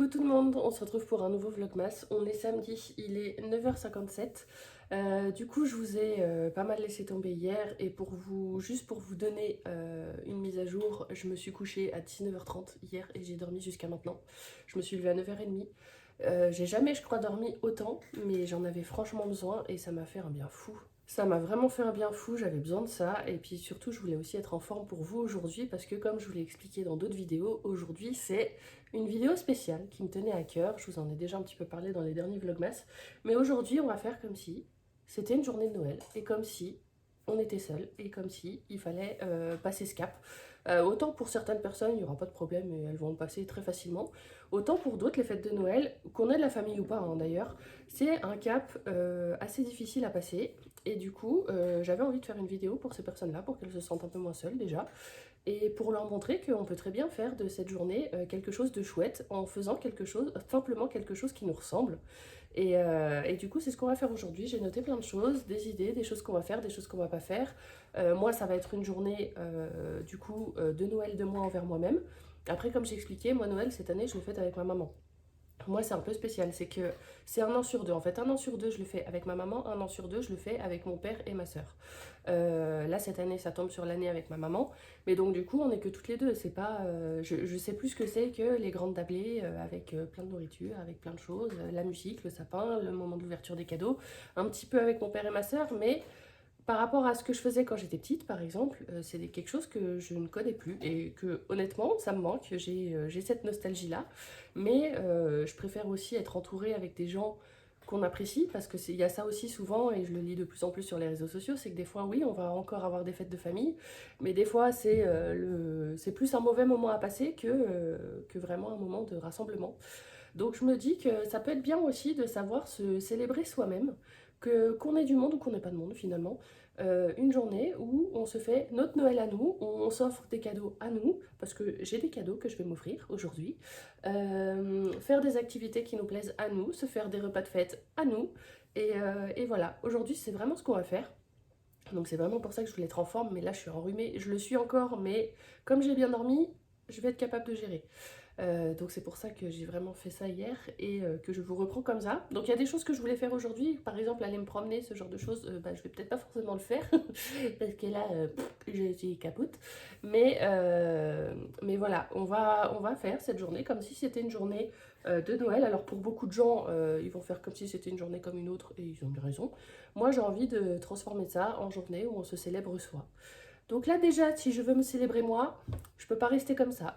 Coucou tout le monde, on se retrouve pour un nouveau vlogmas. On est samedi, il est 9h57. Du coup, je vous ai pas mal laissé tomber hier et juste pour vous donner une mise à jour, je me suis couchée à 19h30 hier et j'ai dormi jusqu'à maintenant. Je me suis levée à 9h30. J'ai jamais, je crois, dormi autant, mais j'en avais franchement besoin et ça m'a fait un bien fou. Ça m'a vraiment fait un bien fou, j'avais besoin de ça et puis surtout je voulais aussi être en forme pour vous aujourd'hui parce que comme je vous l'ai expliqué dans d'autres vidéos, aujourd'hui c'est une vidéo spéciale qui me tenait à cœur. Je vous en ai déjà un petit peu parlé dans les derniers vlogmas, mais aujourd'hui on va faire comme si c'était une journée de Noël et comme si on était seul et comme si il fallait passer ce cap. Autant pour certaines personnes il n'y aura pas de problème et elles vont le passer très facilement, autant pour d'autres les fêtes de Noël, qu'on ait de la famille ou pas hein, d'ailleurs, c'est un cap assez difficile à passer. Et du coup, j'avais envie de faire une vidéo pour ces personnes-là, pour qu'elles se sentent un peu moins seules déjà, et pour leur montrer qu'on peut très bien faire de cette journée quelque chose de chouette en faisant quelque chose, simplement quelque chose qui nous ressemble. Et du coup, c'est ce qu'on va faire aujourd'hui. J'ai noté plein de choses, des idées, des choses qu'on va faire, des choses qu'on va pas faire. Moi, ça va être une journée du coup de Noël de moi envers moi-même. Après, comme j'ai expliqué, moi Noël cette année, je l'ai fait avec ma maman. Moi, c'est un peu spécial, c'est que c'est un an sur deux. En fait, un an sur deux, je le fais avec ma maman, un an sur deux, je le fais avec mon père et ma soeur. Là, cette année, ça tombe sur l'année avec ma maman. Mais donc, du coup, on n'est que toutes les deux. C'est pas, je sais plus ce que c'est que les grandes tablées avec plein de nourriture, avec plein de choses, la musique, le sapin, le moment de l'ouverture des cadeaux. Un petit peu avec mon père et ma soeur, mais par rapport à ce que je faisais quand j'étais petite, par exemple, c'est quelque chose que je ne connais plus et que honnêtement, ça me manque. J'ai cette nostalgie-là, mais je préfère aussi être entourée avec des gens qu'on apprécie parce que il y a ça aussi souvent et je le lis de plus en plus sur les réseaux sociaux, c'est que des fois, oui, on va encore avoir des fêtes de famille, mais des fois, c'est plus un mauvais moment à passer que vraiment un moment de rassemblement. Donc je me dis que ça peut être bien aussi de savoir se célébrer soi-même, que qu'on ait du monde ou qu'on n'ait pas de monde finalement. Une journée où on se fait notre Noël à nous, on s'offre des cadeaux à nous, parce que j'ai des cadeaux que je vais m'offrir aujourd'hui. Faire des activités qui nous plaisent à nous, se faire des repas de fête à nous. Et voilà, aujourd'hui c'est vraiment ce qu'on va faire. Donc c'est vraiment pour ça que je voulais être en forme, mais là je suis enrhumée, je le suis encore, mais comme j'ai bien dormi, je vais être capable de gérer. Donc c'est pour ça que j'ai vraiment fait ça hier et que je vous reprends comme ça. Donc il y a des choses que je voulais faire aujourd'hui, par exemple aller me promener, ce genre de choses, je vais peut-être pas forcément le faire, parce que là, je suis capote. Mais voilà, on va faire cette journée comme si c'était une journée de Noël. Alors pour beaucoup de gens, ils vont faire comme si c'était une journée comme une autre, et ils ont bien raison. Moi j'ai envie de transformer ça en journée où on se célèbre soi. Donc là déjà, si je veux me célébrer moi, je peux pas rester comme ça.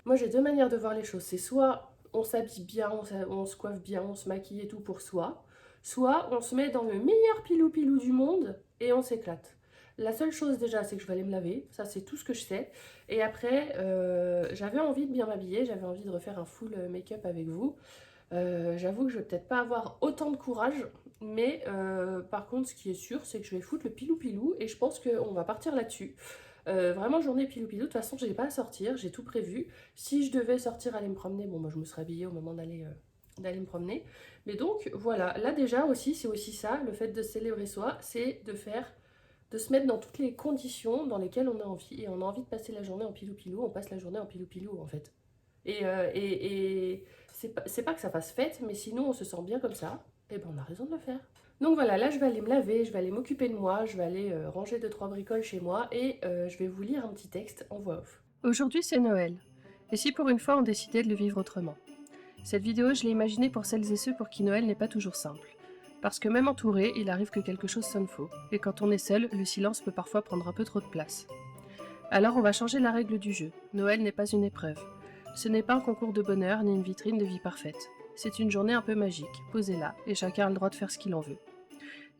Moi j'ai deux manières de voir les choses. C'est soit on s'habille bien, on se coiffe bien, on se maquille et tout pour soi, soit on se met dans le meilleur pilou-pilou du monde et on s'éclate. La seule chose déjà, c'est que je vais aller me laver, ça c'est tout ce que je sais. Et après, j'avais envie de bien m'habiller, j'avais envie de refaire un full make-up avec vous. J'avoue que je vais peut-être pas avoir autant de courage, mais par contre, ce qui est sûr, c'est que je vais foutre le pilou-pilou et je pense qu'on va partir là-dessus. Vraiment journée pilou-pilou, de toute façon, j'ai pas à sortir, j'ai tout prévu. Si je devais sortir, aller me promener, bon, moi je me serais habillée au moment d'aller me promener. Mais donc, voilà, là déjà aussi, c'est aussi ça, le fait de célébrer soi, c'est de se mettre dans toutes les conditions dans lesquelles on a envie. Et on a envie de passer la journée en pilou-pilou, on passe la journée en pilou-pilou en fait. Et c'est pas que ça fasse fête, mais sinon on se sent bien comme ça, et ben on a raison de le faire. Donc voilà, là je vais aller me laver, je vais aller m'occuper de moi, je vais aller ranger deux trois bricoles chez moi et je vais vous lire un petit texte en voix off. Aujourd'hui c'est Noël. Et si pour une fois on décidait de le vivre autrement? Cette vidéo je l'ai imaginée pour celles et ceux pour qui Noël n'est pas toujours simple. Parce que même entouré, il arrive que quelque chose sonne faux. Et quand on est seul, le silence peut parfois prendre un peu trop de place. Alors on va changer la règle du jeu. Noël n'est pas une épreuve. Ce n'est pas un concours de bonheur ni une vitrine de vie parfaite. C'est une journée un peu magique, posée là, et chacun a le droit de faire ce qu'il en veut.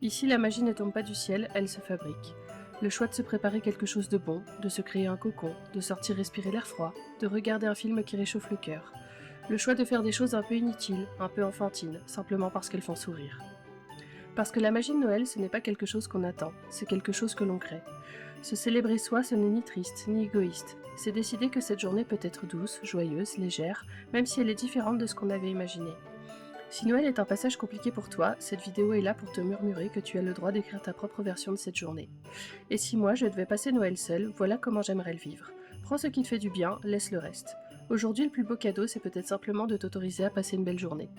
Ici, la magie ne tombe pas du ciel, elle se fabrique. Le choix de se préparer quelque chose de bon, de se créer un cocon, de sortir respirer l'air froid, de regarder un film qui réchauffe le cœur. Le choix de faire des choses un peu inutiles, un peu enfantines, simplement parce qu'elles font sourire. Parce que la magie de Noël, ce n'est pas quelque chose qu'on attend, c'est quelque chose que l'on crée. Se célébrer soi, ce n'est ni triste, ni égoïste. C'est décider que cette journée peut être douce, joyeuse, légère, même si elle est différente de ce qu'on avait imaginé. Si Noël est un passage compliqué pour toi, cette vidéo est là pour te murmurer que tu as le droit d'écrire ta propre version de cette journée. Et si moi, je devais passer Noël seule, voilà comment j'aimerais le vivre. Prends ce qui te fait du bien, laisse le reste. Aujourd'hui, le plus beau cadeau, c'est peut-être simplement de t'autoriser à passer une belle journée.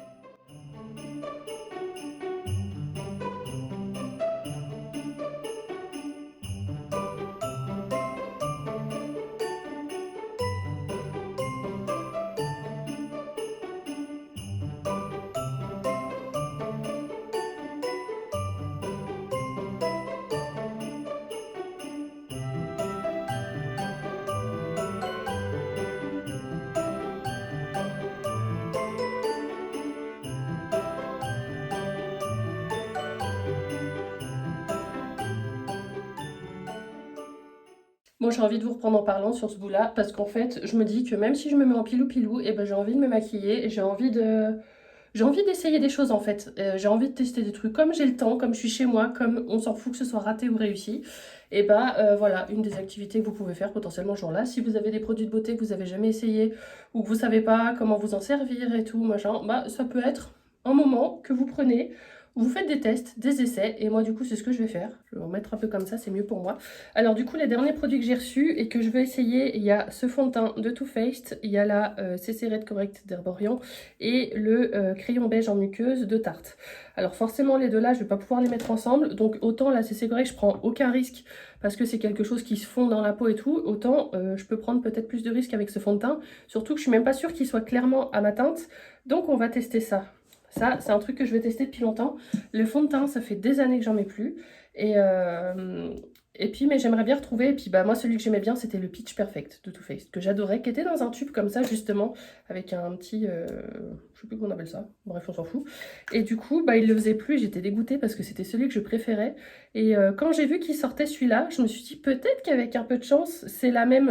Moi, j'ai envie de vous reprendre en parlant sur ce bout-là, parce qu'en fait, je me dis que même si je me mets en pilou-pilou, et ben, j'ai envie de me maquiller, et j'ai envie d'essayer des choses en fait. J'ai envie de tester des trucs comme j'ai le temps, comme je suis chez moi, comme on s'en fout que ce soit raté ou réussi. Et bah voilà, une des activités que vous pouvez faire potentiellement ce jour-là. Si vous avez des produits de beauté que vous avez jamais essayé ou que vous savez pas comment vous en servir et tout, machin, bah ça peut être un moment que vous prenez. Vous faites des tests, des essais, et moi du coup c'est ce que je vais faire. Je vais en mettre un peu comme ça, c'est mieux pour moi. Alors du coup les derniers produits que j'ai reçus et que je vais essayer, il y a ce fond de teint de Too Faced, il y a la CC Red Correct d'Herborian et le crayon beige en muqueuse de Tarte. Alors forcément les deux là je vais pas pouvoir les mettre ensemble, donc autant la CC Correct je prends aucun risque parce que c'est quelque chose qui se fond dans la peau et tout, autant je peux prendre peut-être plus de risques avec ce fond de teint, surtout que je suis même pas sûre qu'il soit clairement à ma teinte, donc on va tester ça. Ça, c'est un truc que je vais tester depuis longtemps. Le fond de teint, ça fait des années que j'en mets plus. Et puis, mais j'aimerais bien retrouver. Et puis, bah, moi, celui que j'aimais bien, c'était le Peach Perfect de Too Faced, que j'adorais, qui était dans un tube comme ça, justement, avec un petit. Je sais plus comment on appelle ça. Bref, on s'en fout. Et du coup, bah, il le faisait plus. J'étais dégoûtée parce que c'était celui que je préférais. Et quand j'ai vu qu'il sortait celui-là, je me suis dit peut-être qu'avec un peu de chance, c'est la même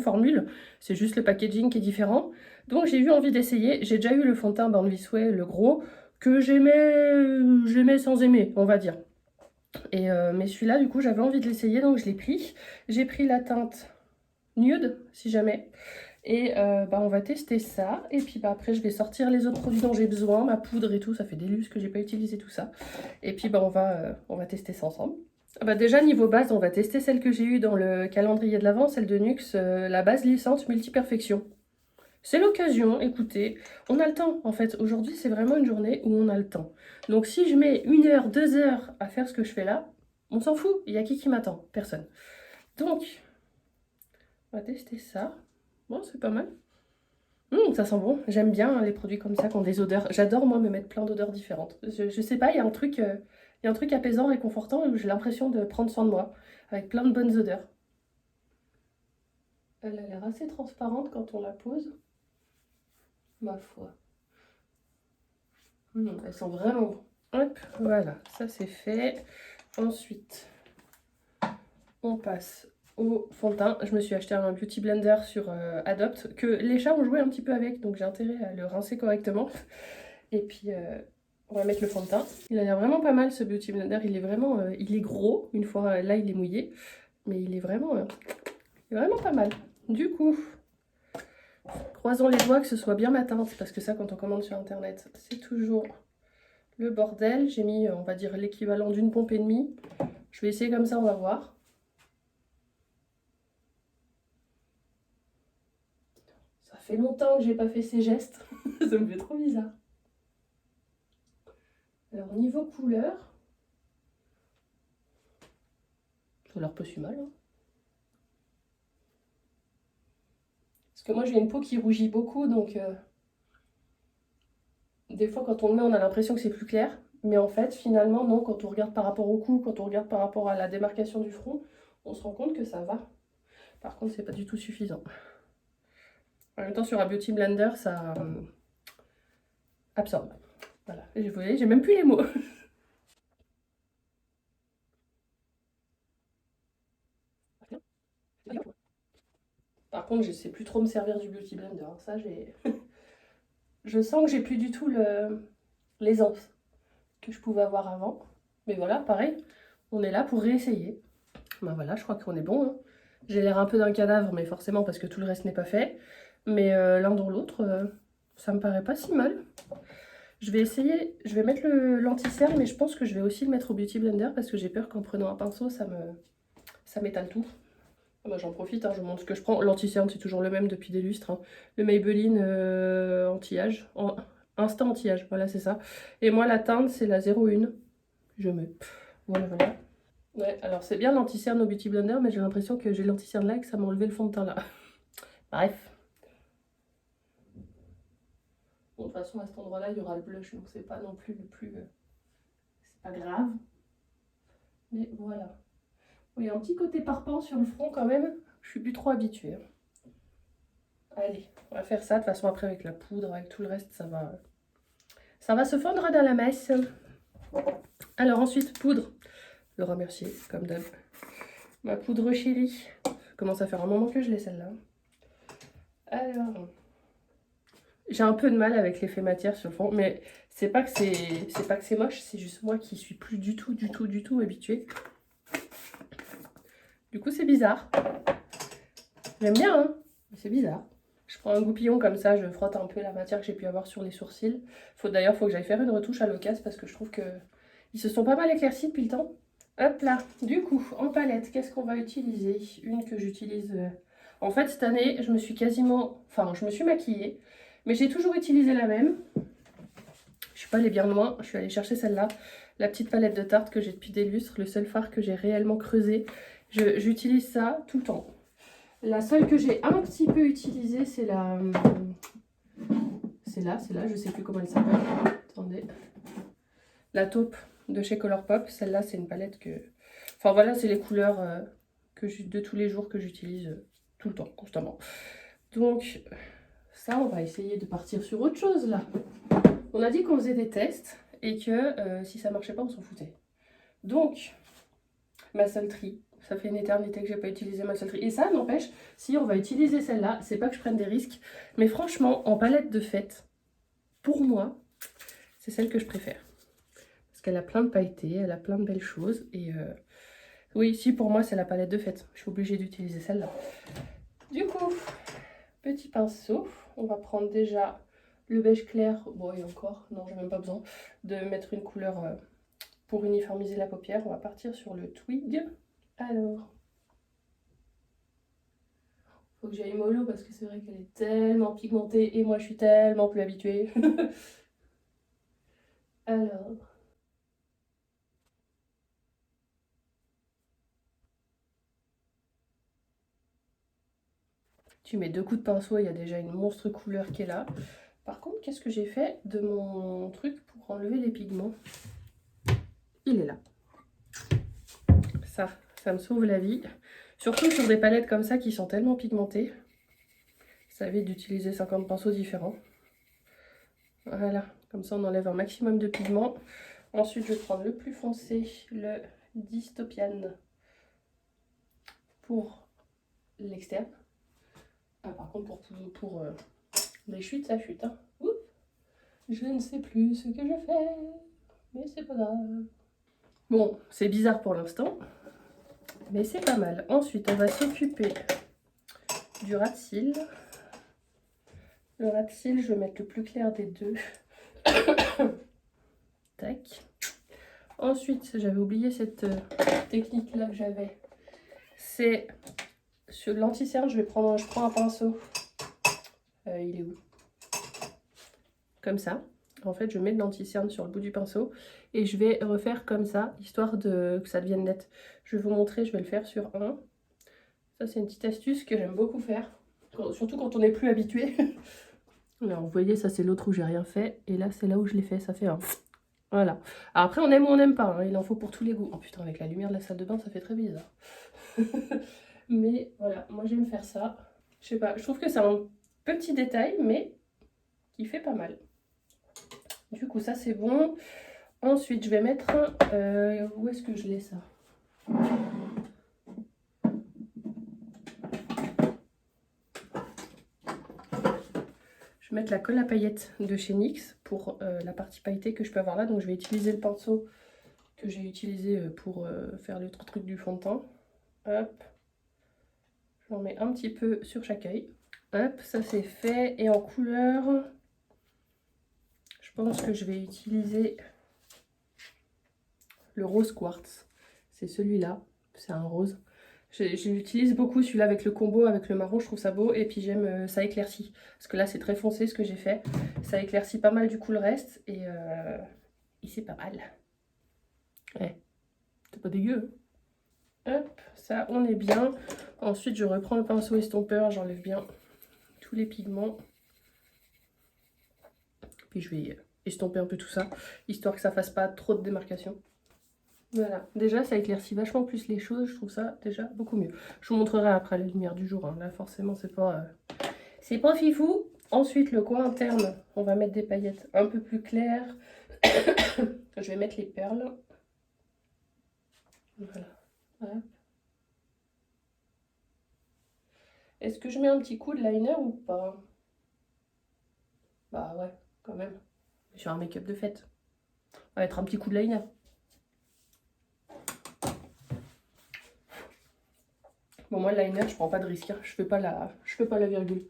formule. C'est juste le packaging qui est différent. Donc j'ai eu envie d'essayer. J'ai déjà eu le fond de teint Born This Way, le gros, que j'aimais sans aimer, on va dire. Mais celui-là, du coup, j'avais envie de l'essayer, donc je l'ai pris. J'ai pris la teinte nude, si jamais. Et bah, on va tester ça. Et puis bah, après, je vais sortir les autres produits dont j'ai besoin, ma poudre et tout. Ça fait des lustres que j'ai pas utilisé tout ça. Et puis bah, on va tester ça ensemble. Ah bah déjà, niveau base, on va tester celle que j'ai eue dans le calendrier de l'Avent, celle de NYX, la base lissante multi-perfection. C'est l'occasion, écoutez, on a le temps en fait. Aujourd'hui, c'est vraiment une journée où on a le temps. Donc si je mets 1 heure, 2 heures à faire ce que je fais là, on s'en fout. Il y a qui m'attend? Personne. Donc, on va tester ça. Bon, c'est pas mal. Ça sent bon. J'aime bien hein, les produits comme ça qui ont des odeurs. J'adore moi me mettre plein d'odeurs différentes. Je sais pas, il y a un truc apaisant, réconfortant où j'ai l'impression de prendre soin de moi avec plein de bonnes odeurs. Elle a l'air assez transparente quand on la pose, ma foi. Elles sont vraiment bon. Hop, voilà, ça c'est fait. Ensuite, on passe au fond de teint. Je me suis acheté un Beauty Blender sur Adopt, que les chats ont joué un petit peu avec, donc j'ai intérêt à le rincer correctement. Et puis, on va mettre le fond de teint. Il a l'air vraiment pas mal ce Beauty Blender, il est gros, une fois là il est mouillé, mais il est vraiment pas mal. Du coup, croisons les doigts que ce soit bien ma teinte, parce que ça quand on commande sur internet, c'est toujours le bordel. J'ai mis, on va dire, l'équivalent d'une pompe et demie. Je vais essayer comme ça, on va voir. Ça fait longtemps que j'ai pas fait ces gestes. Ça me fait trop bizarre. Alors, niveau couleur, ça a l'air pas si mal. Hein. Parce que moi, j'ai une peau qui rougit beaucoup, donc des fois, quand on le met, on a l'impression que c'est plus clair. Mais en fait, finalement, non, quand on regarde par rapport au cou, quand on regarde par rapport à la démarcation du front, on se rend compte que ça va. Par contre, c'est pas du tout suffisant. En même temps, sur un Beauty Blender, ça absorbe. Voilà, vous voyez, j'ai même plus les mots. Par contre, je sais plus trop me servir du Beauty Blender. Ça, je sens que j'ai plus du tout l'aisance que je pouvais avoir avant. Mais voilà, pareil, on est là pour réessayer. Ben voilà, je crois qu'on est bon. Hein. J'ai l'air un peu d'un cadavre, mais forcément parce que tout le reste n'est pas fait. Mais l'un dans l'autre, ça me paraît pas si mal. Je vais essayer, je vais mettre l'anti-cerne, mais je pense que je vais aussi le mettre au Beauty Blender parce que j'ai peur qu'en prenant un pinceau, ça m'étale tout. Bah, j'en profite, hein, je vous montre ce que je prends. L'anti-cerne, c'est toujours le même depuis des lustres, hein. Le Maybelline anti-âge, instant anti-âge, voilà c'est ça. Et moi la teinte c'est la 01. Je mets. Voilà, voilà. Ouais, alors c'est bien l'anti-cerne au Beauty Blender, mais j'ai l'impression que j'ai l'anti-cerne là et que ça m'a enlevé le fond de teint là. Bref. Bon, de toute façon, à cet endroit-là, il y aura le blush, donc c'est pas non plus le plus... c'est pas grave. Mais voilà. Il y a un petit côté parpaing sur le front quand même. Je suis plus trop habituée. Allez, on va faire ça. De toute façon, après, avec la poudre, avec tout le reste, ça va se fondre dans la masse. Alors ensuite, poudre. Laura Mercier, comme d'hab. Ma poudre Chélie. Ça commence à faire un moment que je l'ai celle-là. Alors, j'ai un peu de mal avec l'effet matière sur le fond, mais c'est pas que c'est moche, c'est juste moi qui suis plus du tout habituée. Du coup, c'est bizarre. J'aime bien, hein, mais c'est bizarre. Je prends un goupillon comme ça, je frotte un peu la matière que j'ai pu avoir sur les sourcils. D'ailleurs, faut que j'aille faire une retouche à l'occasion parce que je trouve que ils se sont pas mal éclaircis depuis le temps. Hop là, du coup, en palette, qu'est-ce qu'on va utiliser? Une que j'utilise... En fait, cette année, je me suis maquillée, mais j'ai toujours utilisé la même. Je suis pas allée bien loin, je suis allée chercher celle-là. La petite palette de Tarte que j'ai depuis des lustres, le seul fard que j'ai réellement creusé. J'utilise ça tout le temps. La seule que j'ai un petit peu utilisée, c'est la... C'est là, je sais plus comment elle s'appelle. Attendez. La taupe de chez Colourpop. Celle-là, c'est une palette que... Enfin voilà, c'est les couleurs de tous les jours que j'utilise tout le temps, constamment. Donc, ça, on va essayer de partir sur autre chose, là. On a dit qu'on faisait des tests et que si ça marchait pas, on s'en foutait. Donc, ma saleterie. Ça fait une éternité que j'ai pas utilisé ma saleterie. Et ça, n'empêche, si on va utiliser celle-là, c'est pas que je prenne des risques, mais franchement, en palette de fête, pour moi, c'est celle que je préfère. Parce qu'elle a plein de pailletés, elle a plein de belles choses. Et oui, si, pour moi, c'est la palette de fête. Je suis obligée d'utiliser celle-là. Du coup, petit pinceau. On va prendre déjà le beige clair. Bon, et encore, non, j'ai même pas besoin de mettre une couleur pour uniformiser la paupière. On va partir sur le Twig. Alors, faut que j'aille mollo parce que c'est vrai qu'elle est tellement pigmentée et moi je suis tellement plus habituée. Alors, tu mets 2 coups de pinceau, il y a déjà une monstre couleur qui est là. Par contre, qu'est-ce que j'ai fait de mon truc pour enlever les pigments? Il est là. Ça me sauve la vie. Surtout sur des palettes comme ça qui sont tellement pigmentées. Ça évite d'utiliser 50 pinceaux différents. Voilà, comme ça on enlève un maximum de pigments. Ensuite, je vais prendre le plus foncé, le Dystopian pour l'externe. Ah, par contre, pour les chutes, ça chute. Hein. Oups, je ne sais plus ce que je fais, mais c'est pas grave. Bon, c'est bizarre pour l'instant, mais c'est pas mal. Ensuite, on va s'occuper du ras de cils. Le ras de cils, je vais mettre le plus clair des deux. Tac. Ensuite, j'avais oublié cette technique-là que j'avais. C'est sur l'anti-cerne, je prends un pinceau. Il est où? Comme ça. En fait, je mets de l'anti-cerne sur le bout du pinceau et je vais refaire comme ça, histoire que ça devienne net. Je vais vous montrer, je vais le faire sur un. Ça, c'est une petite astuce que j'aime beaucoup faire, surtout quand on n'est plus habitué. Alors, vous voyez, ça, c'est l'autre où j'ai rien fait. Et là, c'est là où je l'ai fait. Ça fait un... Voilà. Alors, après, on aime ou on n'aime pas. Hein. Il en faut pour tous les goûts. Oh putain, avec la lumière de la salle de bain, ça fait très bizarre. Mais voilà, moi, j'aime faire ça. Je sais pas, je trouve que c'est un petit détail, mais qui fait pas mal. Du coup, ça, c'est bon. Ensuite, je vais mettre... où est-ce que je l'ai, ça? Je vais mettre la colle à paillettes de chez NYX pour la partie pailletée que je peux avoir là. Donc, je vais utiliser le pinceau que j'ai utilisé pour faire le truc du fond de teint. Hop. J'en mets un petit peu sur chaque œil. Hop, ça c'est fait. Et en couleur, je pense que je vais utiliser le rose quartz. C'est celui-là. C'est un rose. J'utilise beaucoup celui-là avec le combo, avec le marron, je trouve ça beau. Et puis j'aime, ça éclaircit. Parce que là, c'est très foncé ce que j'ai fait. Ça éclaircit pas mal du coup le reste. Et c'est pas mal. Ouais, c'est pas dégueu. Hop, ça, on est bien. Ensuite, je reprends le pinceau estompeur, j'enlève bien tous les pigments. Puis je vais estomper un peu tout ça, histoire que ça fasse pas trop de démarcation. Voilà, déjà ça éclaircit vachement plus les choses, je trouve ça déjà beaucoup mieux. Je vous montrerai après la lumière du jour, hein. Là forcément c'est pas fifou. Ensuite le coin interne, on va mettre des paillettes un peu plus claires. Je vais mettre les perles. Voilà. Hop. Est-ce que je mets un petit coup de liner ou pas? Bah ouais, quand même. Sur un make-up de fête. On va mettre un petit coup de liner. Bon, moi, le liner, je prends pas de risque. Hein. Je fais pas la virgule.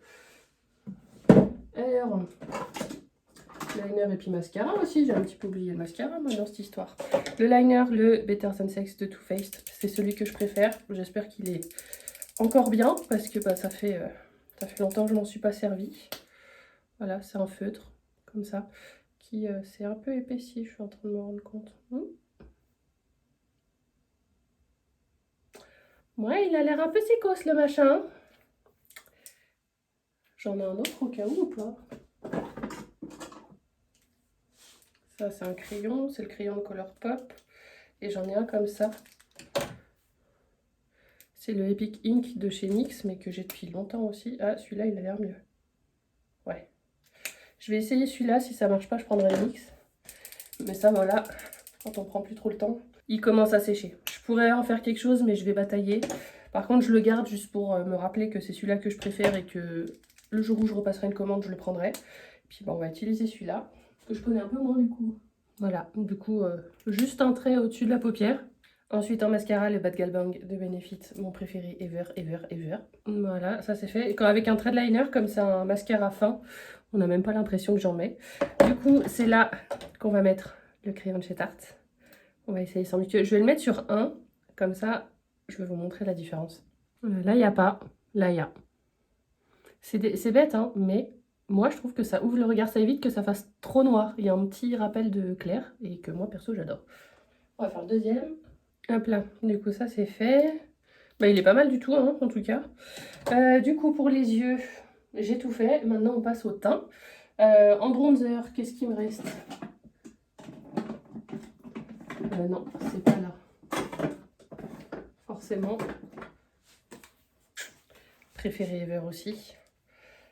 Alors, liner et puis mascara aussi. J'ai un petit peu oublié le mascara, moi, dans cette histoire. Le liner, le Better Than Sex de Too Faced. C'est celui que je préfère. J'espère qu'il est encore bien parce que bah, ça fait longtemps que je m'en suis pas servi. Voilà, c'est un feutre, comme ça, qui s'est un peu épaissi, je suis en train de me rendre compte. Ouais, il a l'air un peu sécos le machin. J'en ai un autre au cas où ou pas? Ça, c'est un crayon, c'est le crayon de Colourpop. Et j'en ai un comme ça. C'est le Epic Ink de chez NYX, mais que j'ai depuis longtemps aussi. Ah, celui-là, il a l'air mieux. Ouais. Je vais essayer celui-là. Si ça marche pas, je prendrai le NYX. Mais ça, voilà, quand on prend plus trop le temps, il commence à sécher. Je pourrais en faire quelque chose, mais je vais batailler. Par contre, je le garde juste pour me rappeler que c'est celui-là que je préfère et que le jour où je repasserai une commande, je le prendrai. Puis bon, on va utiliser celui-là, que je connais un peu moins du coup. Voilà, du coup, juste un trait au-dessus de la paupière. Ensuite, en mascara, le Bad Gal Bang de Benefit, mon préféré ever, ever, ever. Voilà, ça c'est fait. Et quand avec un trait de liner, comme c'est un mascara fin, on n'a même pas l'impression que j'en mets. Du coup, c'est là qu'on va mettre le crayon de chez Tarte. On va essayer sans mutuelle. Je vais le mettre sur 1, comme ça, je vais vous montrer la différence. Là, il n'y a pas. Là, il y a. C'est bête, hein, mais moi, je trouve que ça ouvre le regard. Ça évite que ça fasse trop noir. Il y a un petit rappel de clair et que moi, perso, j'adore. On va faire le deuxième. Hop là. Du coup, ça, c'est fait. Bah, il est pas mal du tout, hein, en tout cas. Du coup, pour les yeux, j'ai tout fait. Maintenant, on passe au teint. En bronzer, qu'est-ce qui me reste? Non, c'est pas là. Forcément. Préféré ever aussi.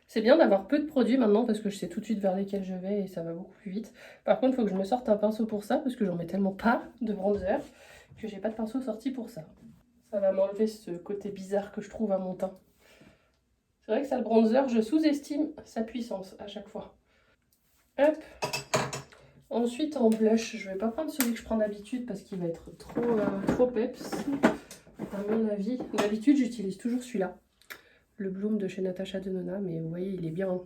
C'est bien d'avoir peu de produits maintenant parce que je sais tout de suite vers lesquels je vais et ça va beaucoup plus vite. Par contre, il faut que je me sorte un pinceau pour ça parce que j'en mets tellement pas de bronzer que j'ai pas de pinceau sorti pour ça. Ça va m'enlever ce côté bizarre que je trouve à mon teint. C'est vrai que ça, le bronzer, je sous-estime sa puissance à chaque fois. Hop. Ensuite, en blush, je vais pas prendre celui que je prends d'habitude parce qu'il va être trop peps, à mon avis. D'habitude, j'utilise toujours celui-là. Le Bloom de chez Natasha Denona, mais vous voyez, il est bien.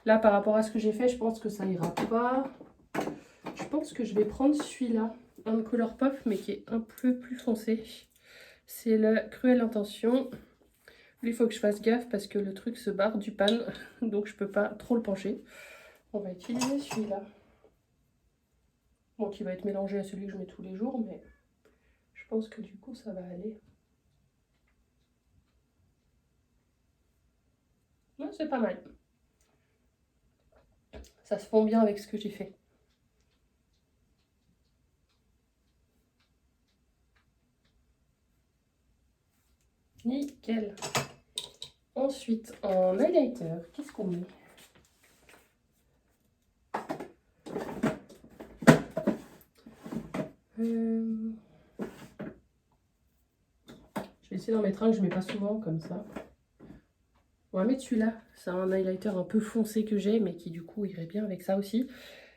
Là, par rapport à ce que j'ai fait, je pense que ça ira pas. Je pense que je vais prendre celui-là, un de Colourpop, mais qui est un peu plus foncé. C'est le Cruelle Intention. Lui, il faut que je fasse gaffe parce que le truc se barre du pan, donc je peux pas trop le pencher. On va utiliser celui-là. Bon, qui va être mélangé à celui que je mets tous les jours, mais je pense que du coup, ça va aller. Ouais, c'est pas mal. Ça se fond bien avec ce que j'ai fait. Nickel. Ensuite, en highlighter, qu'est-ce qu'on met? Je vais essayer d'en mettre un que je mets pas souvent, comme ça. On va mettre celui-là. C'est un highlighter un peu foncé que j'ai, mais qui du coup irait bien avec ça aussi.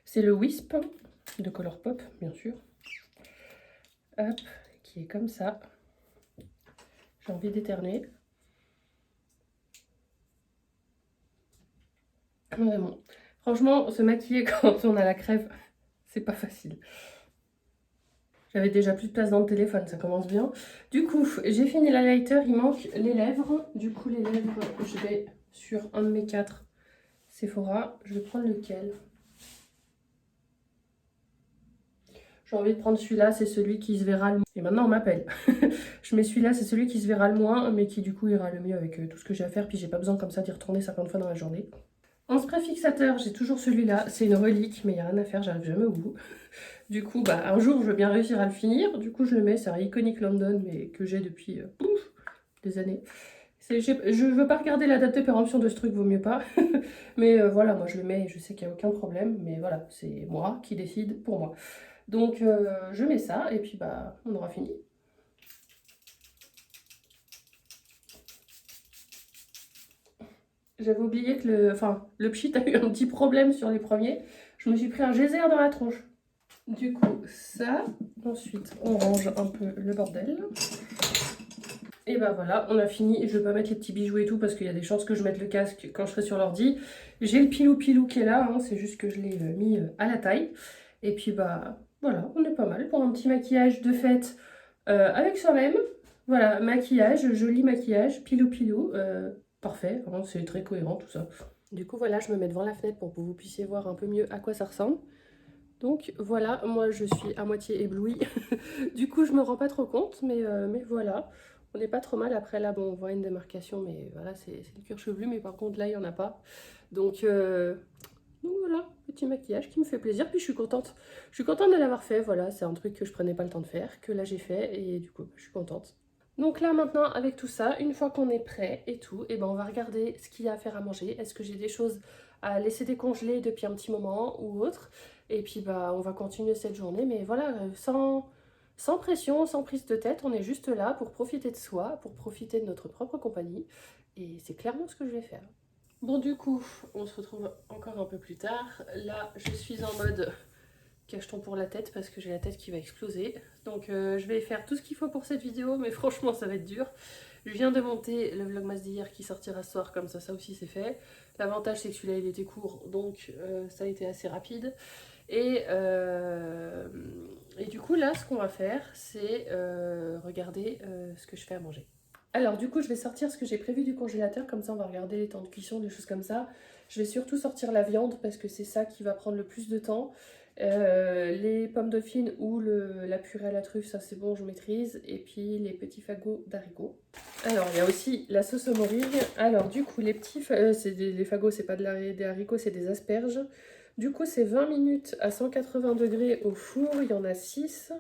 C'est le Wisp de Colourpop, bien sûr. Hop, qui est comme ça. J'ai envie d'éternuer. Vraiment. Franchement, se maquiller quand on a la crève, c'est pas facile. J'avais déjà plus de place dans le téléphone, ça commence bien. Du coup, j'ai fini l'highlighter, il manque les lèvres. Du coup, les lèvres, je vais sur un de mes 4 Sephora. Je vais prendre lequel? J'ai envie de prendre celui-là, c'est celui qui se verra le moins. Et maintenant, on m'appelle. Je mets celui-là, c'est celui qui se verra le moins, mais qui du coup ira le mieux avec tout ce que j'ai à faire. Puis j'ai pas besoin comme ça d'y retourner 50 fois dans la journée. En spray fixateur, j'ai toujours celui-là. C'est une relique, mais il n'y a rien à faire, j'arrive jamais au bout. Du coup, bah, un jour, je veux bien réussir à le finir. Du coup, je le mets. C'est un Iconic London, mais que j'ai depuis des années. Je veux pas regarder la date de péremption de ce truc, vaut mieux pas. Mais voilà, moi je le mets et je sais qu'il n'y a aucun problème. Mais voilà, c'est moi qui décide pour moi. Donc je mets ça et puis bah on aura fini. J'avais oublié que le pchit a eu un petit problème sur les premiers. Je me suis pris un geyser dans la tronche. Du coup, ça. Ensuite, on range un peu le bordel. Et bah voilà, on a fini. Je vais pas mettre les petits bijoux et tout parce qu'il y a des chances que je mette le casque quand je serai sur l'ordi. J'ai le pilou qui est là, hein, c'est juste que je l'ai mis à la taille. Et puis bah voilà, on est pas mal pour un petit maquillage de fête avec soi-même. Voilà, maquillage, joli maquillage, pilou, parfait, hein, c'est très cohérent tout ça. Du coup voilà, je me mets devant la fenêtre pour que vous puissiez voir un peu mieux à quoi ça ressemble. Donc voilà, moi je suis à moitié éblouie. Du coup je me rends pas trop compte, mais voilà. On n'est pas trop mal. Après là, bon, on voit une démarcation, mais voilà, c'est le cuir chevelu, mais par contre là, il n'y en a pas. Donc voilà, petit maquillage qui me fait plaisir, puis je suis contente. Je suis contente de l'avoir fait, voilà, c'est un truc que je prenais pas le temps de faire, que là j'ai fait, et du coup, je suis contente. Donc là maintenant, avec tout ça, une fois qu'on est prêt et tout, et ben on va regarder ce qu'il y a à faire à manger. Est-ce que j'ai des choses à laisser décongeler depuis un petit moment ou autre? Et puis bah on va continuer cette journée, mais voilà, sans pression, sans prise de tête, on est juste là pour profiter de soi, pour profiter de notre propre compagnie. Et c'est clairement ce que je vais faire. Bon du coup, on se retrouve encore un peu plus tard. Là, je suis en mode cacheton pour la tête parce que j'ai la tête qui va exploser. Donc je vais faire tout ce qu'il faut pour cette vidéo, mais franchement ça va être dur. Je viens de monter le vlogmas d'hier qui sortira ce soir, comme ça aussi c'est fait. L'avantage c'est que celui-là il était court, donc ça a été assez rapide. Et du coup là ce qu'on va faire c'est regarder ce que je fais à manger. Alors du coup je vais sortir ce que j'ai prévu du congélateur, comme ça on va regarder les temps de cuisson, des choses comme ça. Je vais surtout sortir la viande parce que c'est ça qui va prendre le plus de temps. Les pommes dauphines ou la purée à la truffe, ça c'est bon, je maîtrise. Et puis les petits fagots d'haricots. Alors il y a aussi la sauce au morilles. Alors du coup les les fagots, c'est pas des haricots, c'est des asperges. Du coup c'est 20 minutes à 180 degrés au four, il y en a 6.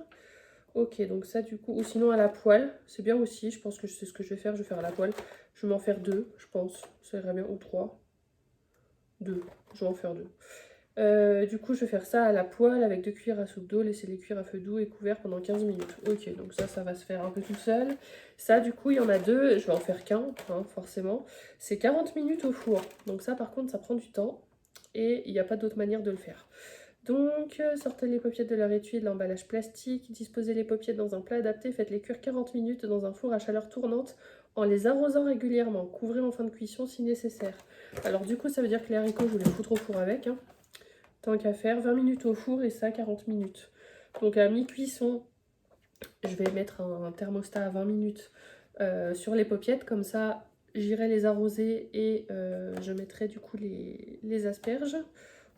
Ok, donc ça du coup, ou sinon à la poêle, c'est bien aussi, je pense que c'est ce que je vais faire à la poêle. Je vais m'en faire 2, je pense, ça irait bien, ou 3. 2, je vais en faire 2. Du coup, je vais faire ça à la poêle avec 2 cuillères à soupe d'eau, laisser les cuire à feu doux et couvert pendant 15 minutes. Ok, donc ça va se faire un peu tout seul. Ça, du coup, il y en a 2, je vais en faire qu'un, hein, forcément. C'est 40 minutes au four, donc ça, par contre, ça prend du temps et il n'y a pas d'autre manière de le faire. Donc, sortez les paupiettes de leur étui et de l'emballage plastique, disposez les paupiettes dans un plat adapté, faites-les cuire 40 minutes dans un four à chaleur tournante en les arrosant régulièrement. Couvrez en fin de cuisson si nécessaire. Alors du coup, ça veut dire que les haricots, je vais les foutre au four avec. Hein. Tant qu'à faire, 20 minutes au four et ça 40 minutes. Donc à mi-cuisson, je vais mettre un thermostat à 20 minutes sur les paupiettes. Comme ça, j'irai les arroser et je mettrai du coup les asperges.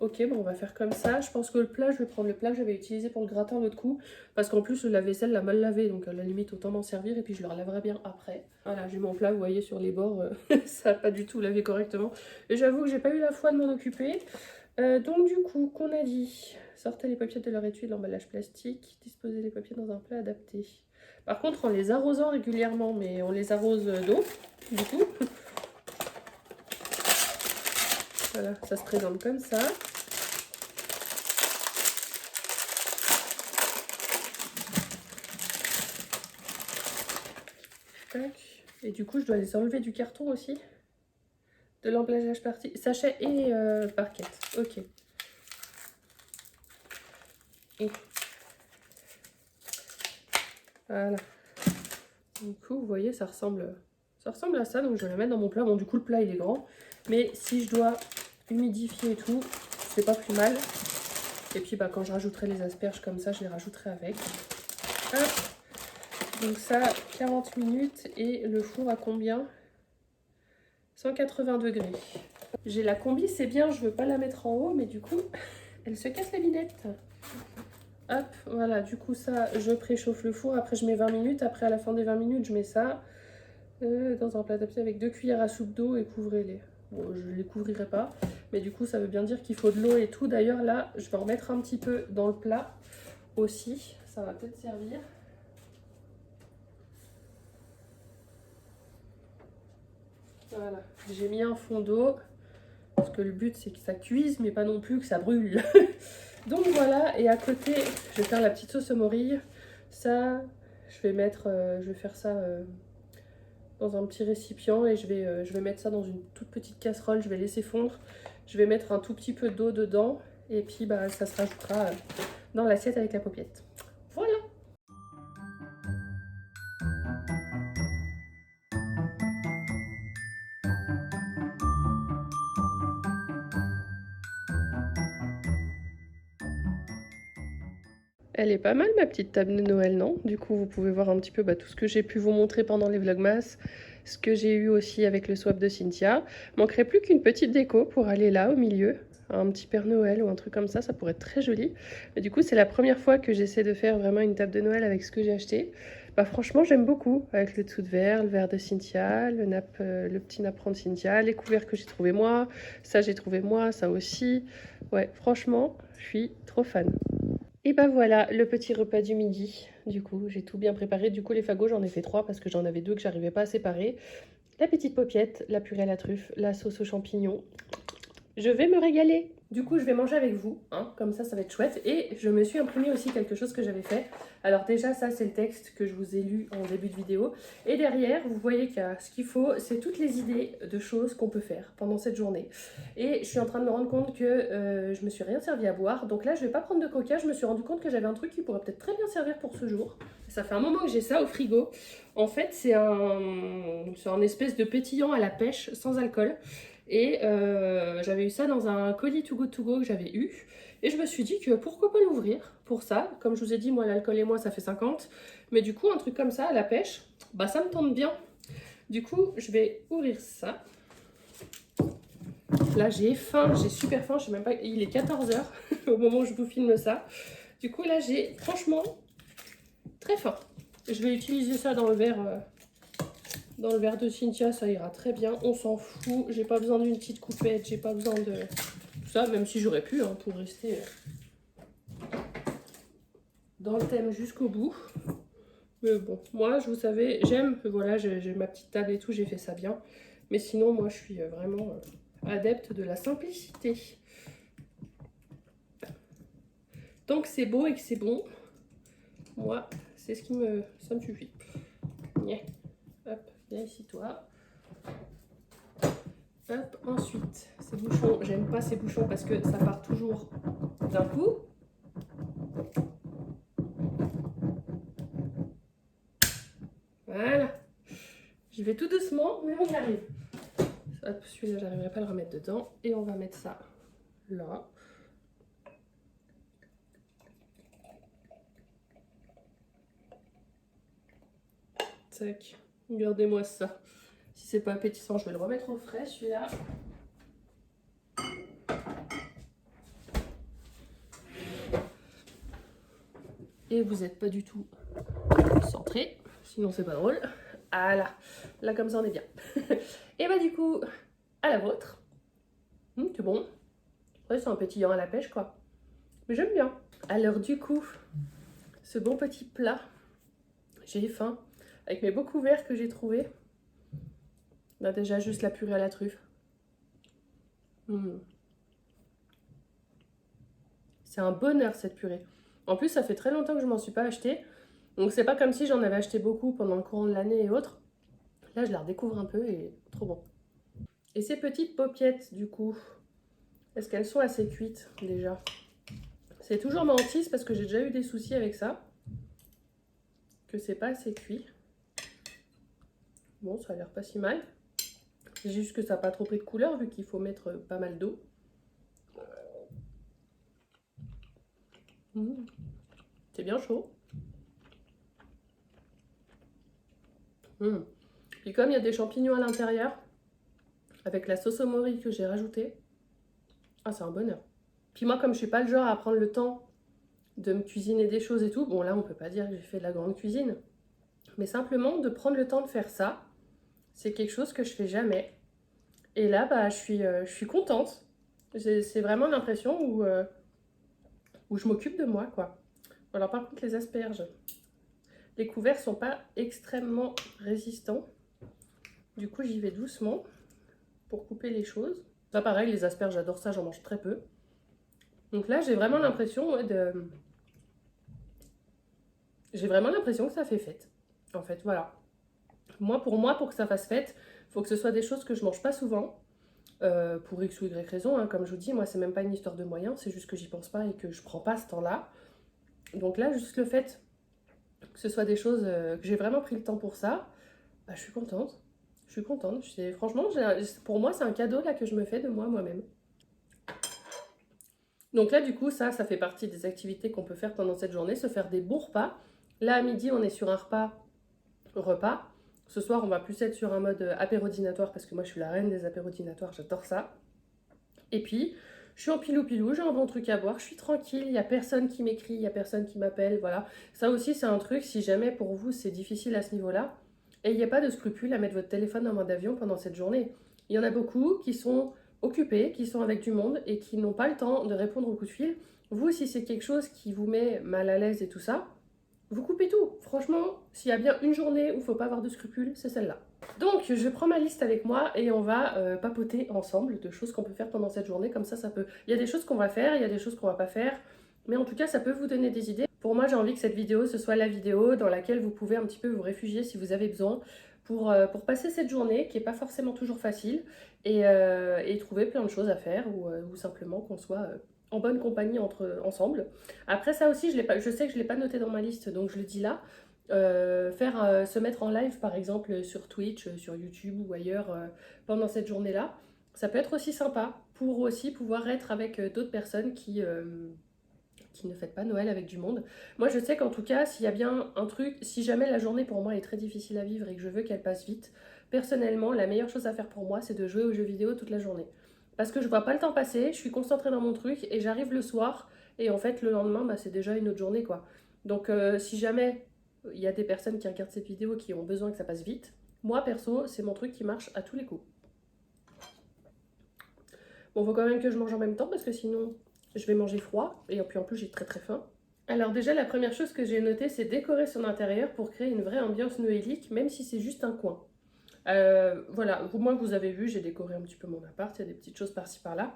Ok, bon on va faire comme ça. Je pense que le plat, je vais prendre le plat que j'avais utilisé pour le gratin l'autre coup. Parce qu'en plus, le lave-vaisselle l'a mal lavé. Donc à la limite, autant m'en servir. Et puis je le relaverai bien après. Voilà, j'ai mon plat, vous voyez, sur les bords. Ça n'a pas du tout lavé correctement. Et j'avoue que j'ai pas eu la foi de m'en occuper. Donc du coup, qu'on a dit, sortez les paupiettes de leur étui de l'emballage plastique. Disposez les paupiettes dans un plat adapté. Par contre, en les arrosant régulièrement. Mais on les arrose d'eau, du coup. Voilà, ça se présente comme ça. Tac. Et du coup, je dois les enlever du carton aussi. De l'emballage parti, sachet et barquette. Ok. Et voilà. Du coup, vous voyez, ça ressemble à ça. Donc, je vais la mettre dans mon plat. Bon, du coup, le plat, il est grand. Mais si je dois humidifier et tout, c'est pas plus mal. Et puis, bah, quand je rajouterai les asperges comme ça, je les rajouterai avec. Hop. Donc ça, 40 minutes et le four à combien? 180 degrés. J'ai la combi, c'est bien, je veux pas la mettre en haut, mais du coup, elle se casse la binette. Hop, voilà, du coup ça, je préchauffe le four, après je mets 20 minutes, après à la fin des 20 minutes, je mets ça dans un plat à pied avec 2 cuillères à soupe d'eau et couvrez-les. Bon, je les couvrirai pas, mais du coup ça veut bien dire qu'il faut de l'eau et tout. D'ailleurs là, je vais en mettre un petit peu dans le plat aussi, ça va peut-être servir. Voilà, j'ai mis un fond d'eau, parce que le but c'est que ça cuise, mais pas non plus que ça brûle. Donc voilà, et à côté, je vais faire la petite sauce aux morilles. Ça, je vais faire ça dans un petit récipient et je vais mettre ça dans une toute petite casserole. Je vais laisser fondre. Je vais mettre un tout petit peu d'eau dedans et puis bah, ça se rajoutera dans l'assiette avec la paupiette. Voilà. Elle est pas mal ma petite table de Noël, non? Du coup, vous pouvez voir un petit peu tout ce que j'ai pu vous montrer pendant les vlogmas, ce que j'ai eu aussi avec le swap de Cynthia. Manquerait plus qu'une petite déco pour aller là au milieu. Un petit Père Noël ou un truc comme ça pourrait être très joli. Mais du coup, c'est la première fois que j'essaie de faire vraiment une table de Noël avec ce que j'ai acheté. Bah franchement, j'aime beaucoup. Avec le dessous de verre, le verre de Cynthia, le petit napperon de Cynthia, les couverts que j'ai trouvé moi. Ça, j'ai trouvé moi, ça aussi. Ouais, franchement, je suis trop fan. Et bah voilà, le petit repas du midi. Du coup, j'ai tout bien préparé. Du coup, les fagots, j'en ai fait 3 parce que j'en avais 2 que j'arrivais pas à séparer. La petite paupiette, la purée à la truffe, la sauce aux champignons. Je vais me régaler. Du coup, je vais manger avec vous, hein, comme ça va être chouette. Et je me suis imprimé aussi quelque chose que j'avais fait. Alors déjà, ça, c'est le texte que je vous ai lu en début de vidéo. Et derrière, vous voyez qu'il y a ce qu'il faut, c'est toutes les idées de choses qu'on peut faire pendant cette journée. Et je suis en train de me rendre compte que je me suis rien servi à boire. Donc là, je vais pas prendre de coca. Je me suis rendu compte que j'avais un truc qui pourrait peut-être très bien servir pour ce jour. Ça fait un moment que j'ai ça au frigo. En fait, c'est un espèce de pétillant à la pêche sans alcool. Et j'avais eu ça dans un colis Too Good To Go que j'avais eu. Et je me suis dit que pourquoi pas l'ouvrir pour ça. Comme je vous ai dit, moi l'alcool et moi ça fait 50. Mais du coup un truc comme ça à la pêche, bah ça me tente bien. Du coup je vais ouvrir ça. Là j'ai faim, j'ai super faim, je sais même pas, il est 14 h au moment où je vous filme ça. Du coup là j'ai franchement très faim. Je vais utiliser ça dans le verre. Dans le verre de Cynthia, ça ira très bien. On s'en fout. J'ai pas besoin d'une petite coupette. J'ai pas besoin de ça, même si j'aurais pu, hein, pour rester dans le thème jusqu'au bout. Mais bon, moi, vous savez, j'aime. Voilà, j'ai ma petite table et tout. J'ai fait ça bien. Mais sinon, moi, je suis vraiment adepte de la simplicité. Tant que c'est beau et que c'est bon, moi, c'est ce qui ça me suffit. Yeah. Hop, viens ici, toi. Hop, ensuite, ces bouchons, j'aime pas ces bouchons parce que ça part toujours d'un coup. Voilà. Je vais tout doucement, mais on y arrive. Hop, celui-là, j'arriverai pas à le remettre dedans. Et on va mettre ça là. Tac, regardez-moi ça. Si c'est pas appétissant, je vais le remettre au frais, celui-là. Et vous n'êtes pas du tout centré, sinon c'est pas drôle. Voilà, là comme ça on est bien. Et bah du coup, à la vôtre. C'est bon. Ouais, c'est un pétillant à la pêche quoi. Mais j'aime bien. Alors du coup, ce bon petit plat, j'ai faim. Avec mes beaux couverts que j'ai trouvés. Là déjà juste la purée à la truffe. C'est un bonheur cette purée. En plus ça fait très longtemps que je m'en suis pas acheté. Donc c'est pas comme si j'en avais acheté beaucoup pendant le courant de l'année et autres. Là je la redécouvre un peu et trop bon. Et ces petites paupiettes du coup, est-ce qu'elles sont assez cuites déjà? C'est toujours ma hantise parce que j'ai déjà eu des soucis avec ça. Que c'est pas assez cuit. Bon, ça a l'air pas si mal. C'est juste que ça n'a pas trop pris de couleur vu qu'il faut mettre pas mal d'eau. C'est bien chaud. Mmh. Puis comme il y a des champignons à l'intérieur, avec la sauce au mori que j'ai rajoutée, ah c'est un bonheur. Puis moi comme je suis pas le genre à prendre le temps de me cuisiner des choses et tout, bon là on peut pas dire que j'ai fait de la grande cuisine, mais simplement de prendre le temps de faire ça, c'est quelque chose que je fais jamais. Et là bah je suis contente. C'est vraiment l'impression où je m'occupe de moi quoi. Alors par contre les asperges, les couverts sont pas extrêmement résistants. Du coup j'y vais doucement pour couper les choses. Là pareil les asperges j'adore ça, j'en mange très peu. Donc là j'ai vraiment l'impression j'ai vraiment l'impression que ça fait fête. En fait voilà. Moi pour que ça fasse fête, il faut que ce soit des choses que je mange pas souvent. Pour X ou Y raison, hein, comme je vous dis, moi c'est même pas une histoire de moyens, c'est juste que j'y pense pas et que je prends pas ce temps-là. Donc là, juste le fait que ce soit des choses que j'ai vraiment pris le temps pour ça, bah, je suis contente. Je suis contente. Franchement, pour moi, c'est un cadeau là que je me fais de moi-même. Donc là, du coup, ça fait partie des activités qu'on peut faire pendant cette journée, se faire des bons repas. Là, à midi, on est sur un repas. Ce soir, on va plus être sur un mode apérodinatoire parce que moi, je suis la reine des apérodinatoires, j'adore ça. Et puis, je suis en pilou-pilou, j'ai un bon truc à boire, je suis tranquille, il n'y a personne qui m'écrit, il n'y a personne qui m'appelle, voilà. Ça aussi, c'est un truc, si jamais pour vous c'est difficile à ce niveau-là, et il n'y a pas de scrupule à mettre votre téléphone en mode avion pendant cette journée. Il y en a beaucoup qui sont occupés, qui sont avec du monde et qui n'ont pas le temps de répondre aux coups de fil. Vous, si c'est quelque chose qui vous met mal à l'aise et tout ça, vous coupez tout. Franchement, s'il y a bien une journée où il ne faut pas avoir de scrupules, c'est celle-là. Donc, je prends ma liste avec moi et on va papoter ensemble de choses qu'on peut faire pendant cette journée. Comme ça peut... Il y a des choses qu'on va faire, il y a des choses qu'on va pas faire. Mais en tout cas, ça peut vous donner des idées. Pour moi, j'ai envie que cette vidéo, ce soit la vidéo dans laquelle vous pouvez un petit peu vous réfugier si vous avez besoin pour passer cette journée qui n'est pas forcément toujours facile et trouver plein de choses à faire ou simplement qu'on soit en bonne compagnie ensemble. Après ça aussi, je sais que je ne l'ai pas noté dans ma liste, donc je le dis là. Se mettre en live par exemple sur Twitch, sur YouTube ou ailleurs pendant cette journée-là, ça peut être aussi sympa pour aussi pouvoir être avec d'autres personnes qui ne fêtent pas Noël avec du monde. Moi je sais qu'en tout cas, s'il y a bien un truc, si jamais la journée pour moi est très difficile à vivre et que je veux qu'elle passe vite, personnellement, la meilleure chose à faire pour moi, c'est de jouer aux jeux vidéo toute la journée. Parce que je vois pas le temps passer, je suis concentrée dans mon truc et j'arrive le soir et en fait le lendemain, bah, c'est déjà une autre journée quoi. Donc si jamais il y a des personnes qui regardent cette vidéo qui ont besoin que ça passe vite, moi perso, c'est mon truc qui marche à tous les coups. Bon, faut quand même que je mange en même temps parce que sinon je vais manger froid et puis en plus j'ai très très faim. Alors déjà la première chose que j'ai notée c'est décorer son intérieur pour créer une vraie ambiance noélique même si c'est juste un coin. Voilà, moi vous avez vu, j'ai décoré un petit peu mon appart, il y a des petites choses par-ci par-là.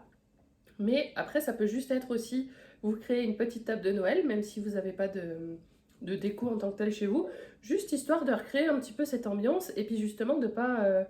Mais après ça peut juste être aussi, vous créez une petite table de Noël même si vous n'avez pas de déco en tant que tel chez vous, juste histoire de recréer un petit peu cette ambiance et puis justement de pas...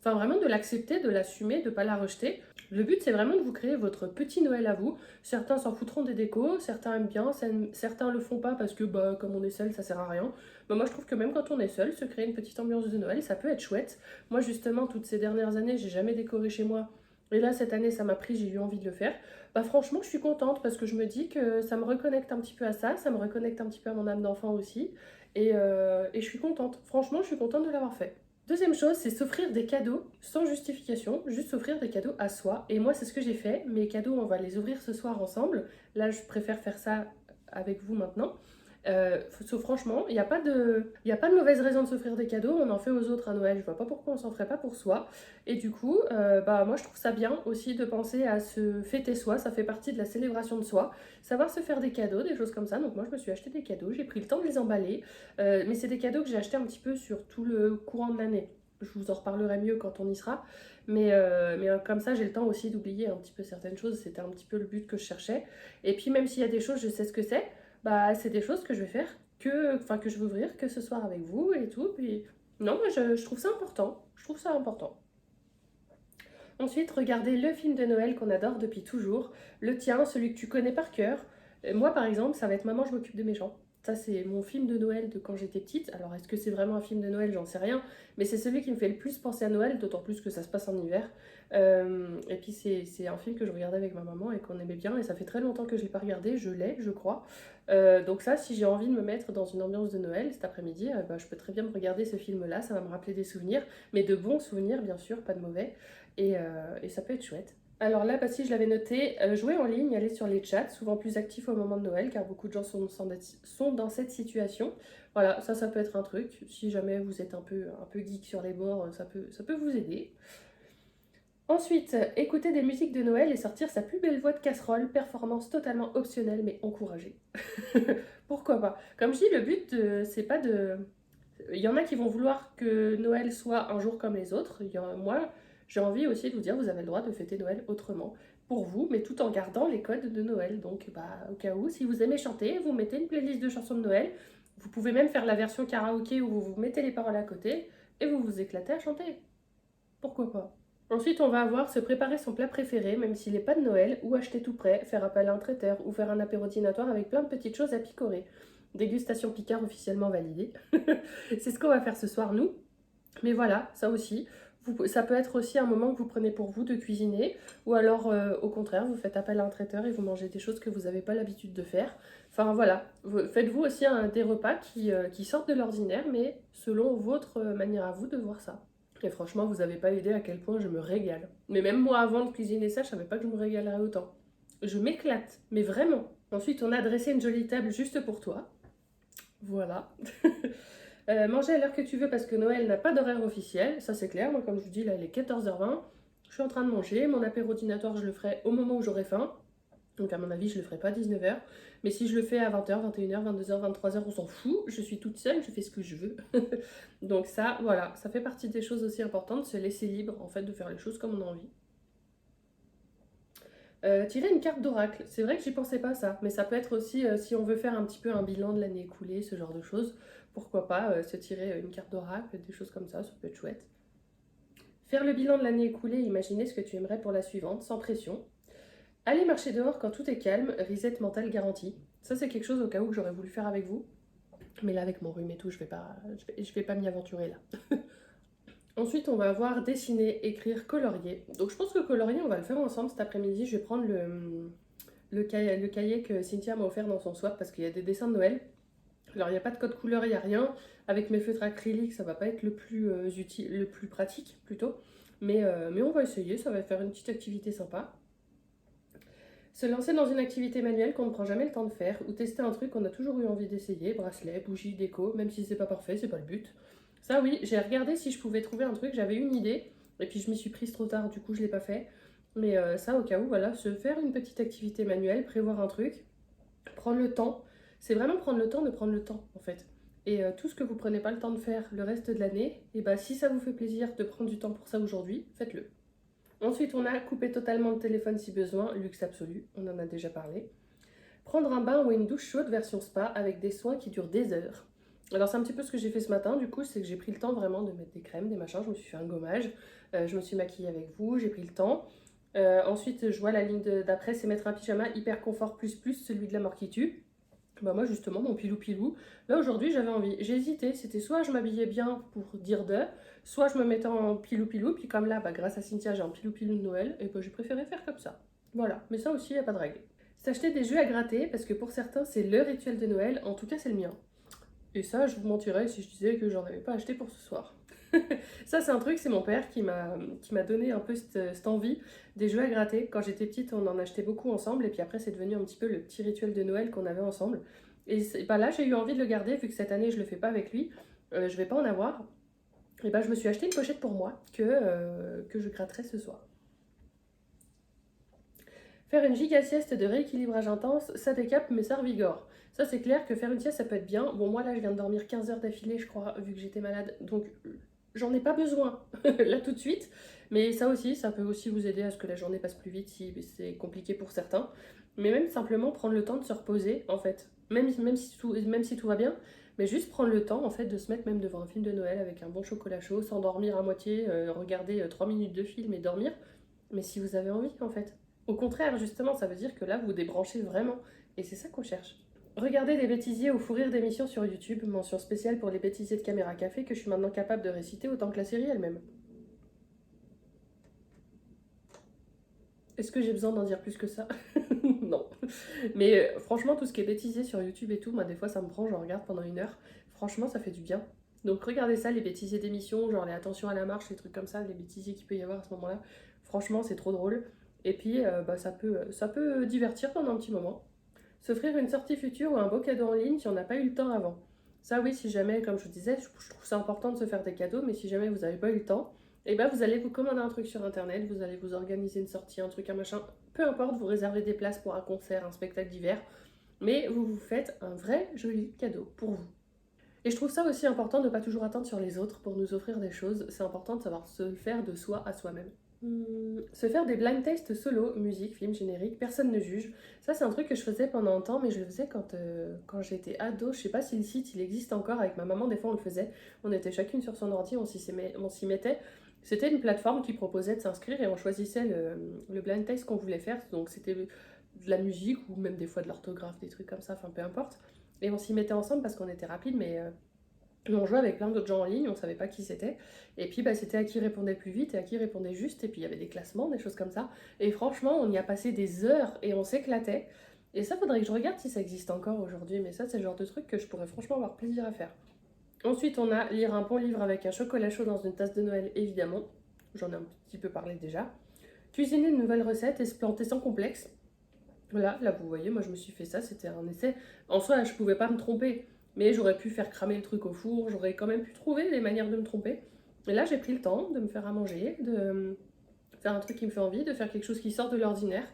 Enfin vraiment de l'accepter, de l'assumer, de ne pas la rejeter. Le but c'est vraiment de vous créer votre petit Noël à vous. Certains s'en foutront des décos, certains aiment bien, certains le font pas parce que bah comme on est seul ça sert à rien. Mais moi je trouve que même quand on est seul, se créer une petite ambiance de Noël ça peut être chouette. Moi justement toutes ces dernières années j'ai jamais décoré chez moi. Et là cette année ça m'a pris, j'ai eu envie de le faire. Bah franchement je suis contente parce que je me dis que ça me reconnecte un petit peu à ça me reconnecte un petit peu à mon âme d'enfant aussi. Et je suis contente, franchement je suis contente de l'avoir fait. Deuxième chose, c'est s'offrir des cadeaux sans justification, juste s'offrir des cadeaux à soi. Et moi, c'est ce que j'ai fait. Mes cadeaux, on va les ouvrir ce soir ensemble. Là, je préfère faire ça avec vous maintenant. Franchement, il n'y a pas de mauvaise raison de s'offrir des cadeaux. On en fait aux autres à Noël. Je vois pas pourquoi on s'en ferait pas pour soi. Et du coup, bah moi, je trouve ça bien aussi de penser à se fêter soi. Ça fait partie de la célébration de soi. Savoir se faire des cadeaux, des choses comme ça. Donc moi, je me suis acheté des cadeaux. J'ai pris le temps de les emballer. Mais c'est des cadeaux que j'ai achetés un petit peu sur tout le courant de l'année. Je vous en reparlerai mieux quand on y sera. Mais comme ça, j'ai le temps aussi d'oublier un petit peu certaines choses. C'était un petit peu le but que je cherchais. Et puis, même s'il y a des choses, je sais ce que c'est. Bah, c'est des choses que je vais faire, que je vais ouvrir que ce soir avec vous et tout. Puis, non, moi, je trouve ça important. Je trouve ça important. Ensuite, regardez le film de Noël qu'on adore depuis toujours. Le tien, celui que tu connais par cœur. Moi, par exemple, ça va être Maman, je m'occupe de mes gens. Ça, c'est mon film de Noël de quand j'étais petite. Alors, est-ce que c'est vraiment un film de Noël? J'en sais rien. Mais c'est celui qui me fait le plus penser à Noël, d'autant plus que ça se passe en hiver. Et puis, c'est un film que je regardais avec ma maman et qu'on aimait bien. Et ça fait très longtemps que je ne l'ai pas regardé. Je l'ai, je crois. Donc ça, si j'ai envie de me mettre dans une ambiance de Noël cet après-midi, bah, je peux très bien me regarder ce film-là. Ça va me rappeler des souvenirs. Mais de bons souvenirs, bien sûr, pas de mauvais. Et ça peut être chouette. Alors là, bah, si je l'avais noté, jouer en ligne, aller sur les chats, souvent plus actifs au moment de Noël, car beaucoup de gens sont dans cette situation. Voilà, ça peut être un truc. Si jamais vous êtes un peu geek sur les bords, ça peut vous aider. Ensuite, écouter des musiques de Noël et sortir sa plus belle voix de casserole, performance totalement optionnelle mais encouragée. Pourquoi pas? Comme je dis, le but, c'est pas de... Il y en a qui vont vouloir que Noël soit un jour comme les autres. Moi, j'ai envie aussi de vous dire, vous avez le droit de fêter Noël autrement, pour vous, mais tout en gardant les codes de Noël. Donc, bah, au cas où, si vous aimez chanter, vous mettez une playlist de chansons de Noël. Vous pouvez même faire la version karaoké où vous mettez les paroles à côté et vous vous éclatez à chanter. Pourquoi pas? Ensuite, on va avoir se préparer son plat préféré, même s'il n'est pas de Noël, ou acheter tout prêt, faire appel à un traiteur, ou faire un apéro dînatoire avec plein de petites choses à picorer. Dégustation Picard officiellement validée. C'est ce qu'on va faire ce soir, nous. Mais voilà, ça aussi, ça peut être aussi un moment que vous prenez pour vous de cuisiner, ou alors au contraire, vous faites appel à un traiteur et vous mangez des choses que vous n'avez pas l'habitude de faire. Enfin voilà, faites-vous aussi des repas qui sortent de l'ordinaire, mais selon votre manière à vous de voir ça. Et franchement, vous n'avez pas idée à quel point je me régale. Mais même moi, avant de cuisiner ça, je savais pas que je me régalerais autant. Je m'éclate, mais vraiment. Ensuite, on a dressé une jolie table juste pour toi. Voilà. Manger à l'heure que tu veux parce que Noël n'a pas d'horaire officiel, ça c'est clair. Moi, comme je vous dis, là, il est 14h20. Je suis en train de manger. Mon apéro dînatoire, je le ferai au moment où j'aurai faim. Donc, à mon avis, je le ferai pas à 19h. Mais si je le fais à 20h, 21h, 22h, 23h, on s'en fout. Je suis toute seule, je fais ce que je veux. Donc, ça, voilà, ça fait partie des choses aussi importantes, se laisser libre, en fait, de faire les choses comme on a envie. Tirer une carte d'oracle, c'est vrai que j'y pensais pas ça, mais ça peut être aussi si on veut faire un petit peu un bilan de l'année écoulée, ce genre de choses, pourquoi pas se tirer une carte d'oracle, des choses comme ça peut être chouette. Faire le bilan de l'année écoulée, imaginer ce que tu aimerais pour la suivante, sans pression. Aller marcher dehors quand tout est calme, reset mental garanti. Ça c'est quelque chose au cas où que j'aurais voulu faire avec vous, mais là avec mon rhume et tout, je vais pas m'y aventurer là. Ensuite, on va avoir dessiner, écrire, colorier. Donc je pense que colorier, on va le faire ensemble cet après-midi. Je vais prendre le cahier que Cynthia m'a offert dans son swap parce qu'il y a des dessins de Noël. Alors il n'y a pas de code couleur, il n'y a rien. Avec mes feutres acryliques, ça va pas être le plus utile, le plus pratique plutôt. Mais on va essayer, ça va faire une petite activité sympa. Se lancer dans une activité manuelle qu'on ne prend jamais le temps de faire ou tester un truc qu'on a toujours eu envie d'essayer, bracelet, bougie, déco, même si c'est pas parfait, c'est pas le but. Ça oui, j'ai regardé si je pouvais trouver un truc, j'avais une idée, et puis je m'y suis prise trop tard, du coup je l'ai pas fait. Mais ça au cas où, voilà, se faire une petite activité manuelle, prévoir un truc, prendre le temps. C'est vraiment prendre le temps de prendre le temps en fait. Et tout ce que vous prenez pas le temps de faire le reste de l'année, et bah si ça vous fait plaisir de prendre du temps pour ça aujourd'hui, faites-le. Ensuite, on a coupé totalement le téléphone si besoin, luxe absolu, on en a déjà parlé. Prendre un bain ou une douche chaude version spa avec des soins qui durent des heures. Alors c'est un petit peu ce que j'ai fait ce matin, du coup, c'est que j'ai pris le temps vraiment de mettre des crèmes, des machins, je me suis fait un gommage, je me suis maquillée avec vous, j'ai pris le temps. Ensuite, je vois la ligne d'après, c'est mettre un pyjama hyper confort plus plus, celui de la mort qui tue. Bah moi justement, mon pilou pilou, là aujourd'hui j'avais envie, j'ai hésité, c'était soit je m'habillais bien pour dire de, soit je me mettais en pilou pilou, puis comme là, bah, grâce à Cynthia, j'ai un pilou pilou de Noël, et bah, j'ai préféré faire comme ça. Voilà, mais ça aussi, il n'y a pas de règle. S'acheter des jeux à gratter, parce que pour certains, c'est le rituel de Noël, en tout cas c'est le mien. Et ça, je vous mentirais si je disais que j'en avais pas acheté pour ce soir. Ça, c'est un truc, c'est mon père qui m'a donné un peu cette envie des jeux à gratter. Quand j'étais petite, on en achetait beaucoup ensemble, et puis après, c'est devenu un petit peu le petit rituel de Noël qu'on avait ensemble. Et bah là, j'ai eu envie de le garder, vu que cette année, je le fais pas avec lui, je vais pas en avoir. Et bah, je me suis acheté une pochette pour moi que je gratterai ce soir. Faire une giga sieste de rééquilibrage intense, ça décape mais ça revigore. Ça c'est clair que faire une sieste ça peut être bien. Bon moi là je viens de dormir 15 heures d'affilée je crois vu que j'étais malade donc j'en ai pas besoin là tout de suite. Mais ça aussi ça peut aussi vous aider à ce que la journée passe plus vite si c'est compliqué pour certains. Mais même simplement prendre le temps de se reposer en fait. Même si tout va bien. Mais juste prendre le temps en fait de se mettre même devant un film de Noël avec un bon chocolat chaud, s'endormir à moitié, regarder 3 minutes de film et dormir. Mais si vous avez envie en fait. Au contraire, justement, ça veut dire que là, vous débranchez vraiment. Et c'est ça qu'on cherche. Regardez des bêtisiers ou fou rire d'émissions sur YouTube, mention spéciale pour les bêtisiers de Caméra Café que je suis maintenant capable de réciter autant que la série elle-même. Est-ce que j'ai besoin d'en dire plus que ça? Non. Mais franchement, tout ce qui est bêtisier sur YouTube et tout, moi des fois ça me prend, je regarde pendant 1 heure. Franchement, ça fait du bien. Donc regardez ça, les bêtisiers d'émissions, genre les attentions à la marche, les trucs comme ça, les bêtisiers qu'il peut y avoir à ce moment-là. Franchement, c'est trop drôle. Et puis, bah, ça peut divertir pendant un petit moment. S'offrir une sortie future ou un beau cadeau en ligne si on n'a pas eu le temps avant. Ça oui, si jamais, comme je vous disais, je trouve ça important de se faire des cadeaux, mais si jamais vous n'avez pas eu le temps, et ben vous allez vous commander un truc sur internet, vous allez vous organiser une sortie, un truc, un machin, peu importe, vous réservez des places pour un concert, un spectacle d'hiver, mais vous vous faites un vrai joli cadeau pour vous. Et je trouve ça aussi important de ne pas toujours attendre sur les autres pour nous offrir des choses, c'est important de savoir se le faire de soi à soi-même. Se faire des blind tests solo, musique, film, générique, personne ne juge. Ça, c'est un truc que je faisais pendant un temps, mais je le faisais quand j'étais ado. Je sais pas si le site il existe encore. Avec ma maman, des fois, on le faisait. On était chacune sur son ordi, on s'y mettait. C'était une plateforme qui proposait de s'inscrire et on choisissait le blind test qu'on voulait faire. Donc, c'était de la musique ou même des fois de l'orthographe, des trucs comme ça, enfin peu importe. Et on s'y mettait ensemble parce qu'on était rapide, mais on jouait avec plein d'autres gens en ligne, on savait pas qui c'était. Et puis bah, c'était à qui répondait le plus vite et à qui répondait juste. Et puis il y avait des classements, des choses comme ça. Et franchement, on y a passé des heures et on s'éclatait. Et ça, faudrait que je regarde si ça existe encore aujourd'hui. Mais ça, c'est le genre de truc que je pourrais franchement avoir plaisir à faire. Ensuite, on a lire un bon livre avec un chocolat chaud dans une tasse de Noël, évidemment. J'en ai un petit peu parlé déjà. Cuisiner une nouvelle recette et se planter sans complexe. Voilà, là vous voyez, moi je me suis fait ça, c'était un essai. En soi, je pouvais pas me tromper, mais j'aurais pu faire cramer le truc au four, j'aurais quand même pu trouver des manières de me tromper. Et là, j'ai pris le temps de me faire à manger, de faire un truc qui me fait envie, de faire quelque chose qui sort de l'ordinaire.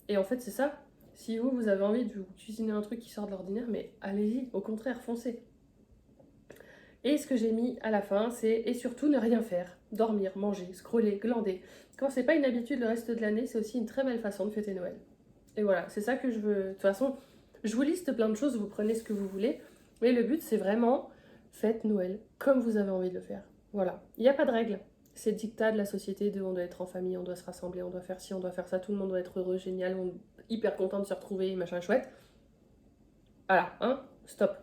Et en fait, c'est ça. Si vous avez envie de vous cuisiner un truc qui sort de l'ordinaire, mais allez-y, au contraire, foncez. Et ce que j'ai mis à la fin, c'est et surtout ne rien faire. Dormir, manger, scroller, glander. Quand c'est pas une habitude le reste de l'année, c'est aussi une très belle façon de fêter Noël. Et voilà, c'est ça que je veux. De toute façon, je vous liste plein de choses, vous prenez ce que vous voulez. Mais le but, c'est vraiment faites Noël comme vous avez envie de le faire. Voilà, il n'y a pas de règle. C'est le dictat de la société de on doit être en famille, on doit se rassembler, on doit faire ci, on doit faire ça, tout le monde doit être heureux, génial, hyper content de se retrouver, machin chouette. Voilà, hein, stop.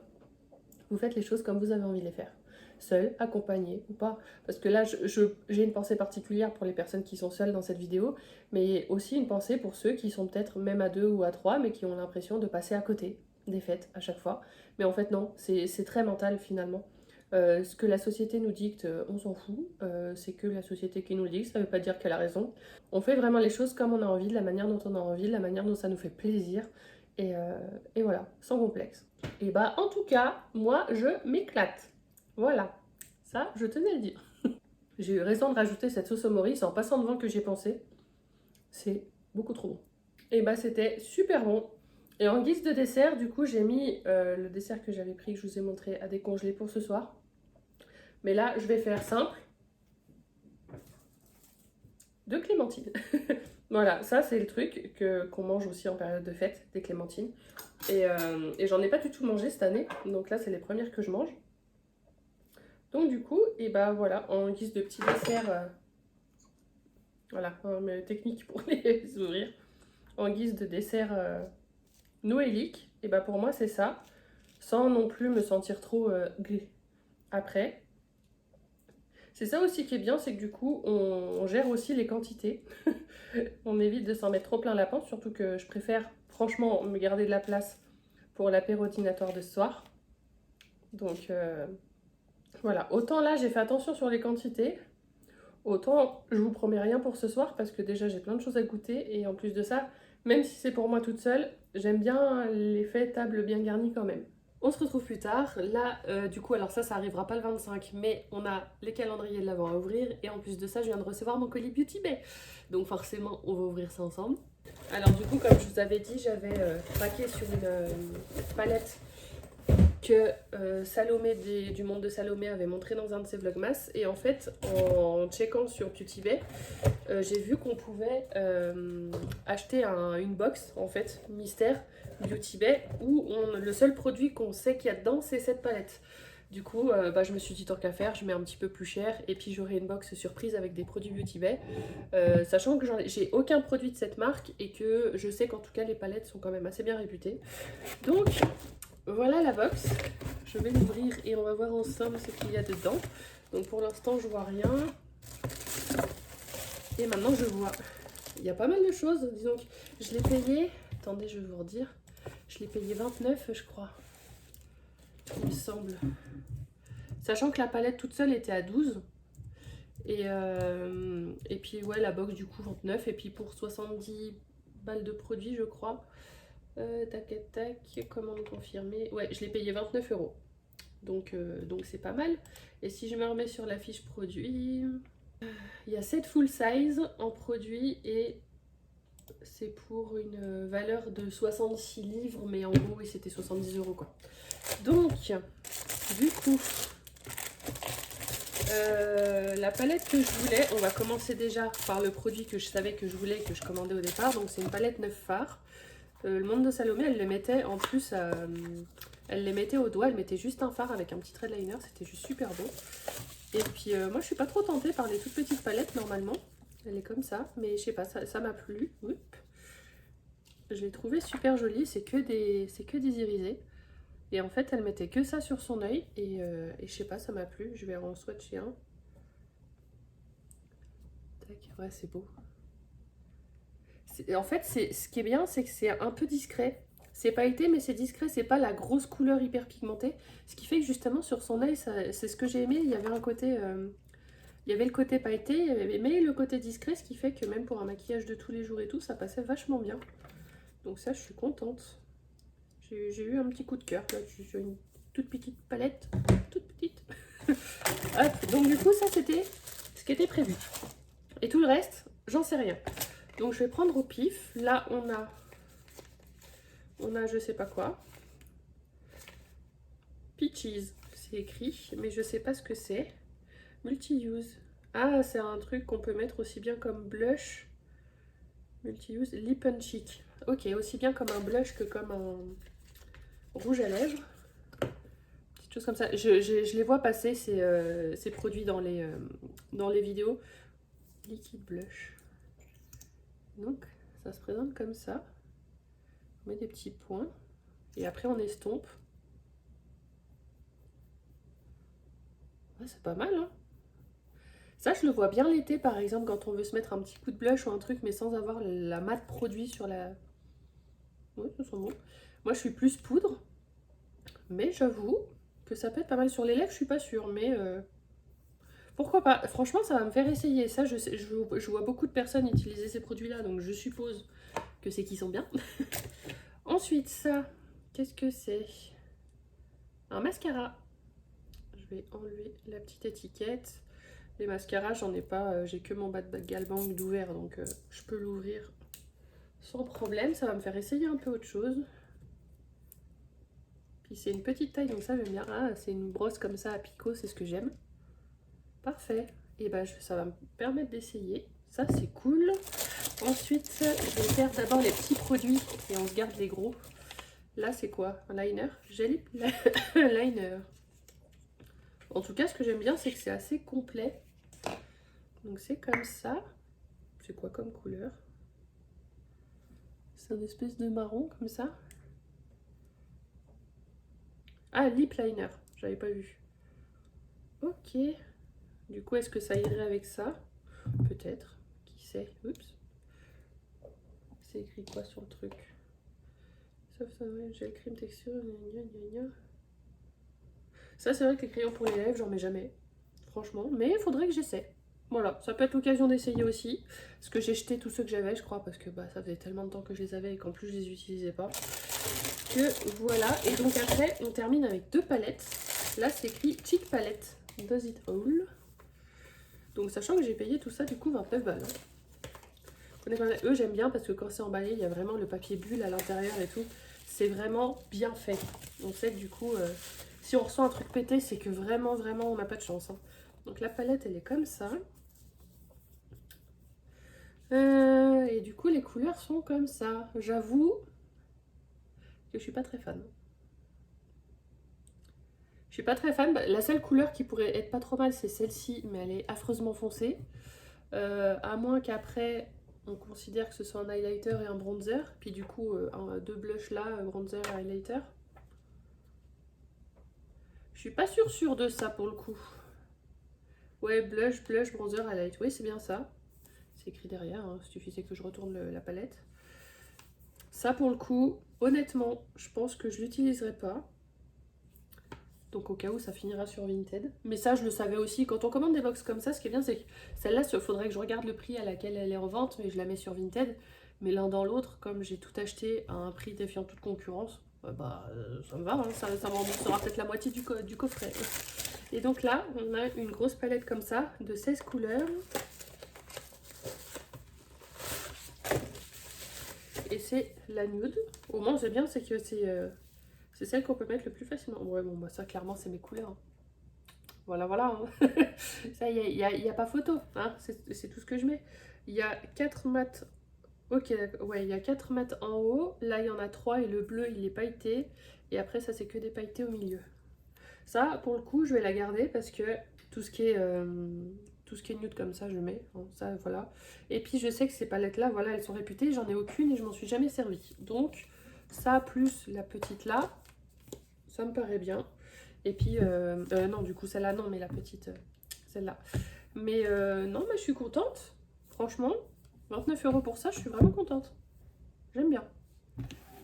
Vous faites les choses comme vous avez envie de les faire. Seul, accompagné ou pas. Parce que là, j'ai une pensée particulière pour les personnes qui sont seules dans cette vidéo, mais aussi une pensée pour ceux qui sont peut-être même à 2 ou à 3, mais qui ont l'impression de passer à côté des fêtes à chaque fois. Mais en fait, non, c'est très mental finalement. Ce que la société nous dicte, on s'en fout. C'est que la société qui nous le dicte, ça veut pas dire qu'elle a raison. On fait vraiment les choses comme on a envie, de la manière dont on a envie, de la manière dont ça nous fait plaisir. Et voilà, sans complexe. Et bah en tout cas, moi je m'éclate. Voilà, ça je tenais à le dire. J'ai eu raison de rajouter cette sauce au Maurice en passant devant que j'ai pensé. C'est beaucoup trop bon. Et bah c'était super bon. Et en guise de dessert, du coup j'ai mis le dessert que j'avais pris, que je vous ai montré, à décongeler pour ce soir. Mais là je vais faire simple. De clémentines. Voilà, ça c'est le truc qu'on mange aussi en période de fête, des clémentines. Et j'en ai pas du tout mangé cette année, donc là c'est les premières que je mange. Donc du coup, et bah voilà, en guise de petit dessert, voilà, mes techniques pour les ouvrir. En guise de dessert noélique, et bah pour moi c'est ça, sans non plus me sentir trop après. C'est ça aussi qui est bien, c'est que du coup on gère aussi les quantités. On évite de s'en mettre trop plein la panse, surtout que je préfère franchement me garder de la place pour l'apérodinatoire de ce soir. Donc voilà, autant là j'ai fait attention sur les quantités, autant je vous promets rien pour ce soir parce que déjà j'ai plein de choses à goûter et en plus de ça, même si c'est pour moi toute seule, j'aime bien l'effet table bien garnie quand même. On se retrouve plus tard. Là, du coup, alors ça arrivera pas le 25, mais on a les calendriers de l'Avent à ouvrir. Et en plus de ça, je viens de recevoir mon colis Beauty Bay. Donc forcément, on va ouvrir ça ensemble. Alors du coup, comme je vous avais dit, j'avais craqué sur une palette que Salomé du monde de Salomé avait montré dans un de ses vlogmas. Et en fait, en checkant sur Beauty Bay, j'ai vu qu'on pouvait acheter une box, en fait, mystère, Beauty Bay, où le seul produit qu'on sait qu'il y a dedans, c'est cette palette. Du coup, je me suis dit tant qu'à faire, je mets un petit peu plus cher et puis j'aurai une box surprise avec des produits Beauty Bay. Sachant que j'ai aucun produit de cette marque et que je sais qu'en tout cas les palettes sont quand même assez bien réputées. Donc voilà la box. Je vais l'ouvrir et on va voir ensemble ce qu'il y a dedans. Donc pour l'instant je vois rien. Et maintenant je vois. Il y a pas mal de choses. Disons que je l'ai payé. Attendez, je vais vous redire. Je l'ai payé 29 je crois. Il me semble. Sachant que la palette toute seule était à 12. Et puis ouais, la box du coup 29. Et puis pour 70 balles de produits je crois. Tac tac, commande confirmée. Ouais, je l'ai payé 29 €. Donc c'est pas mal. Et si je me remets sur la fiche produit, il y a 7 full size en produit et c'est pour une valeur de 66 livres, mais en gros oui, c'était 70 € quoi. Donc du coup la palette que je voulais, on va commencer déjà par le produit que je savais que je voulais, que je commandais au départ. Donc c'est une palette 9 fards. Le monde de Salomé, elle les mettait en plus, elle les mettait au doigt, elle mettait juste un fard avec un petit trait de liner, c'était juste super beau. Et puis moi je suis pas trop tentée par les toutes petites palettes normalement, elle est comme ça, mais je sais pas, ça m'a plu. Oups. Je l'ai trouvé super jolie, c'est que des irisés. Et en fait elle mettait que ça sur son œil et je sais pas, ça m'a plu, je vais en swatcher un. Tac, ouais c'est beau. En fait, ce qui est bien, c'est que c'est un peu discret. C'est pailleté, mais c'est discret, c'est pas la grosse couleur hyper pigmentée. Ce qui fait que justement, sur son œil, c'est ce que j'ai aimé. Il y avait un côté, il y avait le côté pailleté, mais le côté discret, ce qui fait que même pour un maquillage de tous les jours et tout, ça passait vachement bien. Donc ça, je suis contente. J'ai eu un petit coup de cœur, là, sur une toute petite palette, toute petite. Hop, donc du coup, ça, c'était ce qui était prévu. Et tout le reste, j'en sais rien. Donc je vais prendre au pif. Là on a je sais pas quoi. Peaches, c'est écrit, mais je sais pas ce que c'est. Multi-use. Ah, c'est un truc qu'on peut mettre aussi bien comme blush. Multi-use, lip and cheek. Ok, aussi bien comme un blush que comme un rouge à lèvres. Petite chose comme ça. Je les vois passer ces produits dans les vidéos. Liquid blush. Donc ça se présente comme ça. On met des petits points. Et après on estompe. Ouais, c'est pas mal, hein. Ça, je le vois bien l'été, par exemple, quand on veut se mettre un petit coup de blush ou un truc, mais sans avoir la mat produit sur la... Oui, ça sent bon. Moi, je suis plus poudre, mais j'avoue que ça peut être pas mal sur les lèvres, je suis pas sûre, mais pourquoi pas. Franchement, ça va me faire essayer. Ça, je vois beaucoup de personnes utiliser ces produits-là, donc je suppose que c'est qu'ils sont bien. Ensuite, ça, qu'est-ce que c'est? Un mascara. Je vais enlever la petite étiquette. Les mascaras, j'en ai pas, j'ai que mon Bad Gal Bang d'ouvert, donc je peux l'ouvrir sans problème. Ça va me faire essayer un peu autre chose. Puis c'est une petite taille, donc ça j'aime bien. Ah, c'est une brosse comme ça à picot, c'est ce que j'aime. Parfait. Et ben ça va me permettre d'essayer. Ça c'est cool. Ensuite, je vais faire d'abord les petits produits et on se garde les gros. Là c'est quoi? Un liner? Gel liner. En tout cas, ce que j'aime bien, c'est que c'est assez complet. Donc c'est comme ça. C'est quoi comme couleur? C'est une espèce de marron comme ça. Ah, lip liner, j'avais pas vu. Ok. Du coup, est-ce que ça irait avec ça? Peut-être. Qui sait? Oups. C'est écrit quoi sur le truc? Sauf ça, gel crème texture. Gna, gna, gna. Ça, c'est vrai que les crayons pour les lèvres, j'en mets jamais. Franchement. Mais il faudrait que j'essaie. Voilà, ça peut être l'occasion d'essayer aussi. Parce que j'ai jeté tous ceux que j'avais, je crois, parce que bah, ça faisait tellement de temps que je les avais et qu'en plus je les utilisais pas. Que voilà. Et donc après, on termine avec deux palettes. Là, c'est écrit Cheek Palette. Does it all? Donc sachant que j'ai payé tout ça du coup 29 balles. Eux, j'aime bien parce que quand c'est emballé, il y a vraiment le papier bulle à l'intérieur et tout. C'est vraiment bien fait. On sait que du coup, si on reçoit un truc pété, c'est que vraiment, vraiment, on n'a pas de chance, hein. Donc la palette, elle est comme ça. Et du coup, les couleurs sont comme ça. J'avoue que je suis pas très fan. Je suis pas très fan. La seule couleur qui pourrait être pas trop mal, c'est celle-ci, mais elle est affreusement foncée. À moins qu'après, on considère que ce soit un highlighter et un bronzer. Puis du coup, deux blushs là, bronzer et highlighter. Je suis pas sûre de ça pour le coup. Ouais, blush, bronzer, highlight. Oui, c'est bien ça. C'est écrit derrière, hein. Il suffisait que je retourne la palette. Ça pour le coup, honnêtement, je pense que je l'utiliserai pas. Donc au cas où ça finira sur Vinted. Mais ça je le savais aussi, quand on commande des box comme ça, ce qui est bien c'est que celle-là, il faudrait que je regarde le prix à laquelle elle est en vente, mais je la mets sur Vinted. Mais l'un dans l'autre, comme j'ai tout acheté à un prix défiant toute concurrence, ça me va, hein, ça me remboursera peut-être la moitié du coffret. Et donc là, on a une grosse palette comme ça, de 16 couleurs. Et c'est la nude. Au moins c'est bien, c'est que c'est celle qu'on peut mettre le plus facilement. Ouais, bon, bah ça, clairement, c'est mes couleurs. Hein. Voilà, voilà. Hein. Ça, il n'y a pas photo. Hein. C'est tout ce que je mets. Il y a 4 mats. Ok, ouais, il y a 4 mats en haut. Là, il y en a 3 et le bleu, il est pailleté. Et après, ça, c'est que des pailletés au milieu. Ça, pour le coup, je vais la garder parce que tout ce qui est nude comme ça, je mets. Hein, ça, voilà. Et puis, je sais que ces palettes-là, voilà, elles sont réputées. J'en ai aucune et je m'en suis jamais servie. Donc, ça, plus la petite là, ça me paraît bien. Et puis, non, du coup, celle-là, non, mais la petite, celle-là. Mais non, mais je suis contente. Franchement, 29 € pour ça, je suis vraiment contente. J'aime bien.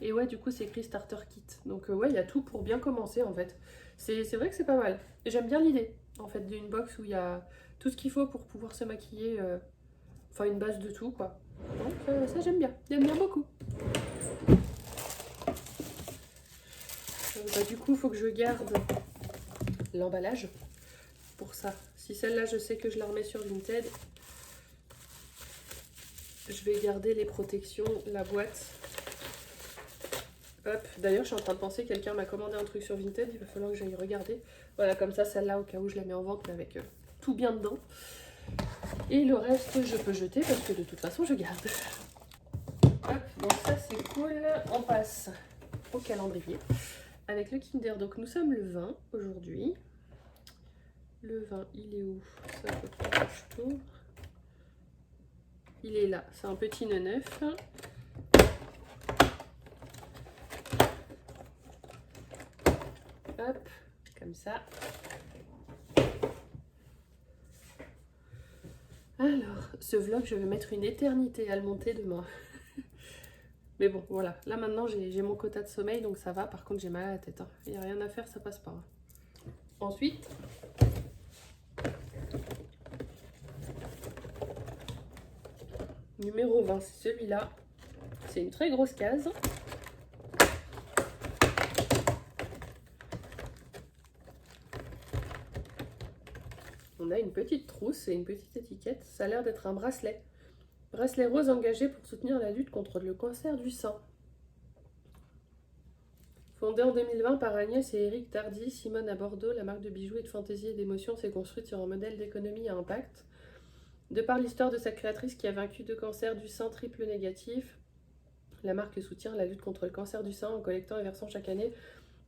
Et ouais, du coup, c'est écrit Starter Kit. Donc, ouais, il y a tout pour bien commencer, en fait. C'est vrai que c'est pas mal. Et j'aime bien l'idée, en fait, d'une box où il y a tout ce qu'il faut pour pouvoir se maquiller. Enfin, une base de tout, quoi. Donc, ça, j'aime bien. J'aime bien beaucoup. Bah, du coup, il faut que je garde l'emballage pour ça. Si celle-là, je sais que je la remets sur Vinted, je vais garder les protections, la boîte. Hop, d'ailleurs, je suis en train de penser, quelqu'un m'a commandé un truc sur Vinted, il va falloir que j'aille regarder. Voilà, comme ça, celle-là, au cas où je la mets en vente, mais avec tout bien dedans. Et le reste, je peux jeter parce que de toute façon, je garde. Hop, donc ça, c'est cool. On passe au calendrier avec le Kinder. Donc, nous sommes le 20 aujourd'hui. Le 20, il est où? Ça, faut que je tourne. Il est là, c'est un petit nœud neuf. Hop, comme ça. Alors, ce vlog, je vais mettre une éternité à le monter demain. Mais bon, voilà. Là, maintenant, j'ai mon quota de sommeil, donc ça va. Par contre, j'ai mal à la tête. Hein. Il n'y a rien à faire, ça passe pas. Hein. Ensuite, numéro 20, c'est celui-là. C'est une très grosse case. On a une petite trousse et une petite étiquette. Ça a l'air d'être un bracelet. Bracelet rose engagé pour soutenir la lutte contre le cancer du sein. Fondée en 2020 par Agnès et Éric Tardy, Simone à Bordeaux, la marque de bijoux et de fantaisie et d'émotion s'est construite sur un modèle d'économie à impact. De par l'histoire de sa créatrice qui a vaincu 2 cancers du sein triple négatif, la marque soutient la lutte contre le cancer du sein en collectant et versant chaque année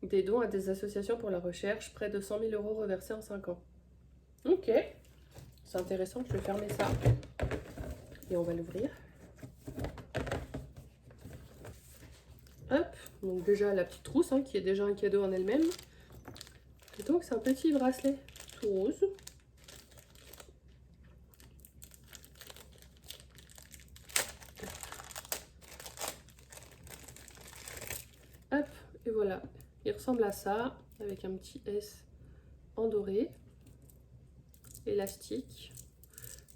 des dons à des associations pour la recherche, près de 100 000 € reversés en 5 ans. Ok, c'est intéressant, je vais fermer ça et on va l'ouvrir. Hop, donc déjà la petite trousse hein, qui est déjà un cadeau en elle-même. Et donc c'est un petit bracelet tout rose. Hop, et voilà, il ressemble à ça, avec un petit S en doré, élastique.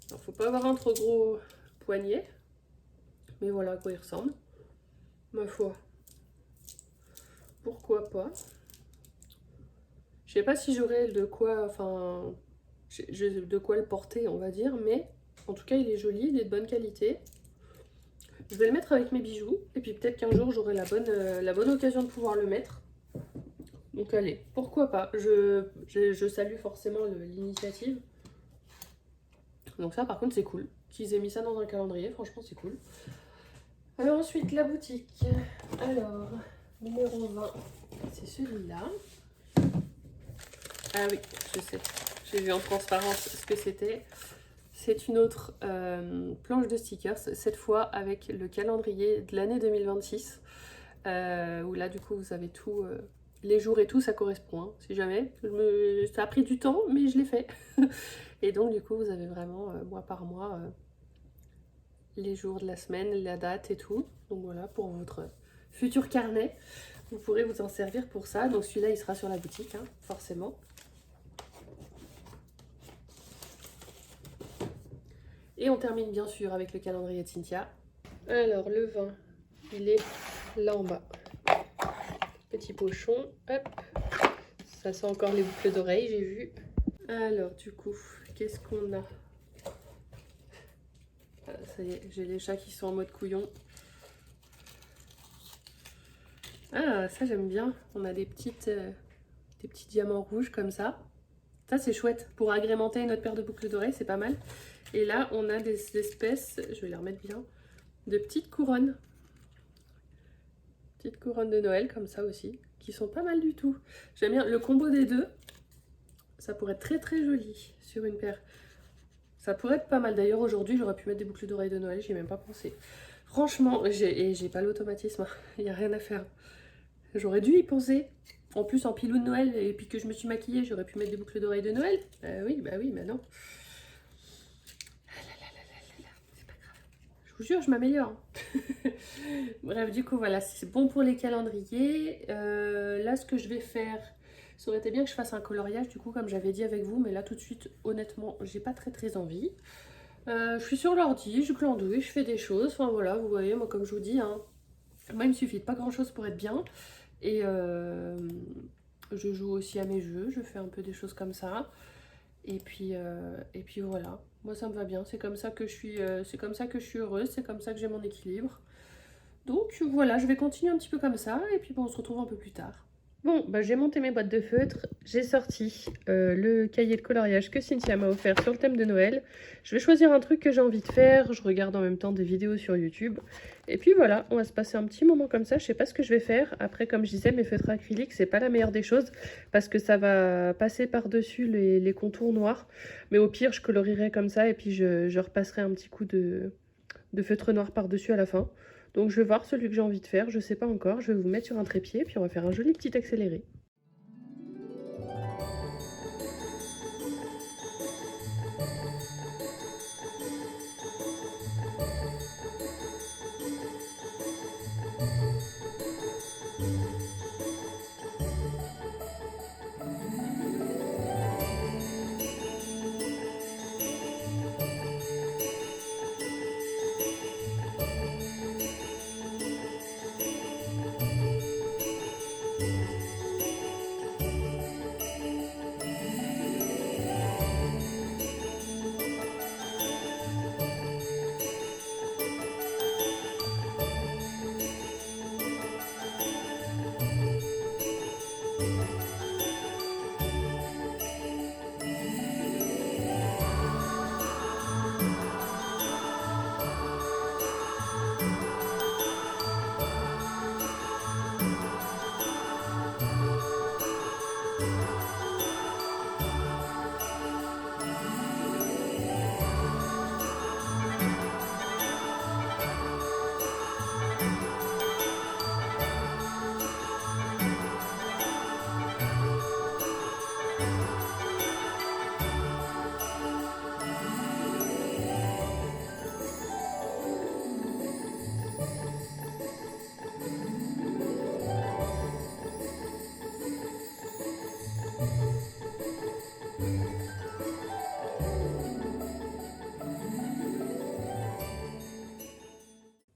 Alors faut pas avoir un trop gros poignet, mais voilà à quoi il ressemble. Ma foi, pourquoi pas. Je sais pas si j'aurai de quoi, enfin, de quoi le porter, on va dire, mais en tout cas, il est joli, il est de bonne qualité. Je vais le mettre avec mes bijoux, et puis peut-être qu'un jour, j'aurai la bonne occasion de pouvoir le mettre. Donc allez, pourquoi pas. Je salue forcément l'initiative. Donc ça, par contre, c'est cool. Qu'ils aient mis ça dans un calendrier, franchement, c'est cool. Alors ensuite, la boutique. Alors, numéro 20, c'est celui-là. Ah oui, je sais. J'ai vu en transparence ce que c'était. C'est une autre planche de stickers, cette fois avec le calendrier de l'année 2026. Où là, du coup, vous avez tout les jours et tout, ça correspond, hein, si jamais. Ça a pris du temps, mais je l'ai fait. Et donc, du coup, vous avez vraiment, mois par mois, les jours de la semaine, la date et tout. Donc voilà, pour votre futur carnet, vous pourrez vous en servir pour ça. Donc celui-là, il sera sur la boutique, hein, forcément. Et on termine bien sûr avec le calendrier de Cynthia. Alors, le vin, il est là en bas. Petit pochon, hop. Ça sent encore les boucles d'oreilles, j'ai vu. Alors, du coup, qu'est-ce qu'on a? Ah, ça y est, j'ai les chats qui sont en mode couillon. Ah, ça j'aime bien. On a des petits diamants rouges comme ça. Ça c'est chouette. Pour agrémenter notre paire de boucles d'oreilles, c'est pas mal. Et là, on a des espèces, je vais les remettre bien, de petites couronnes. Petites couronnes de Noël comme ça aussi, qui sont pas mal du tout. J'aime bien le combo des deux. Ça pourrait être très très joli sur une paire. Ça pourrait être pas mal. D'ailleurs, aujourd'hui, j'aurais pu mettre des boucles d'oreilles de Noël, j'y ai même pas pensé. Franchement, j'ai pas l'automatisme, il n'y a rien à faire. J'aurais dû y penser. En plus, en pilou de Noël, et puis que je me suis maquillée, j'aurais pu mettre des boucles d'oreilles de Noël. Oui, mais non. C'est pas grave. Je vous jure, je m'améliore. Bref, du coup, voilà, c'est bon pour les calendriers. Là, ce que je vais faire, ça aurait été bien que je fasse un coloriage, du coup, comme j'avais dit avec vous, mais là, tout de suite, honnêtement, j'ai pas très envie. Je suis sur l'ordi, je glandouille, je fais des choses. Enfin, voilà, vous voyez, moi, comme je vous dis, hein, moi, il me suffit de pas grand-chose pour être bien. Et je joue aussi à mes jeux, je fais un peu des choses comme ça. Et puis voilà, moi ça me va bien, c'est comme ça que je suis, heureuse, c'est comme ça que j'ai mon équilibre. Donc voilà, je vais continuer un petit peu comme ça, et puis bon, on se retrouve un peu plus tard. Bon, bah, j'ai monté mes boîtes de feutres, j'ai sorti le cahier de coloriage que Cynthia m'a offert sur le thème de Noël. Je vais choisir un truc que j'ai envie de faire, je regarde en même temps des vidéos sur YouTube. Et puis voilà, on va se passer un petit moment comme ça, je sais pas ce que je vais faire. Après, comme je disais, mes feutres acryliques, c'est pas la meilleure des choses, parce que ça va passer par-dessus les contours noirs. Mais au pire, je colorierai comme ça, et puis je repasserai un petit coup de feutre noir par-dessus à la fin. Donc je vais voir celui que j'ai envie de faire, je sais pas encore, je vais vous mettre sur un trépied, puis on va faire un joli petit accéléré.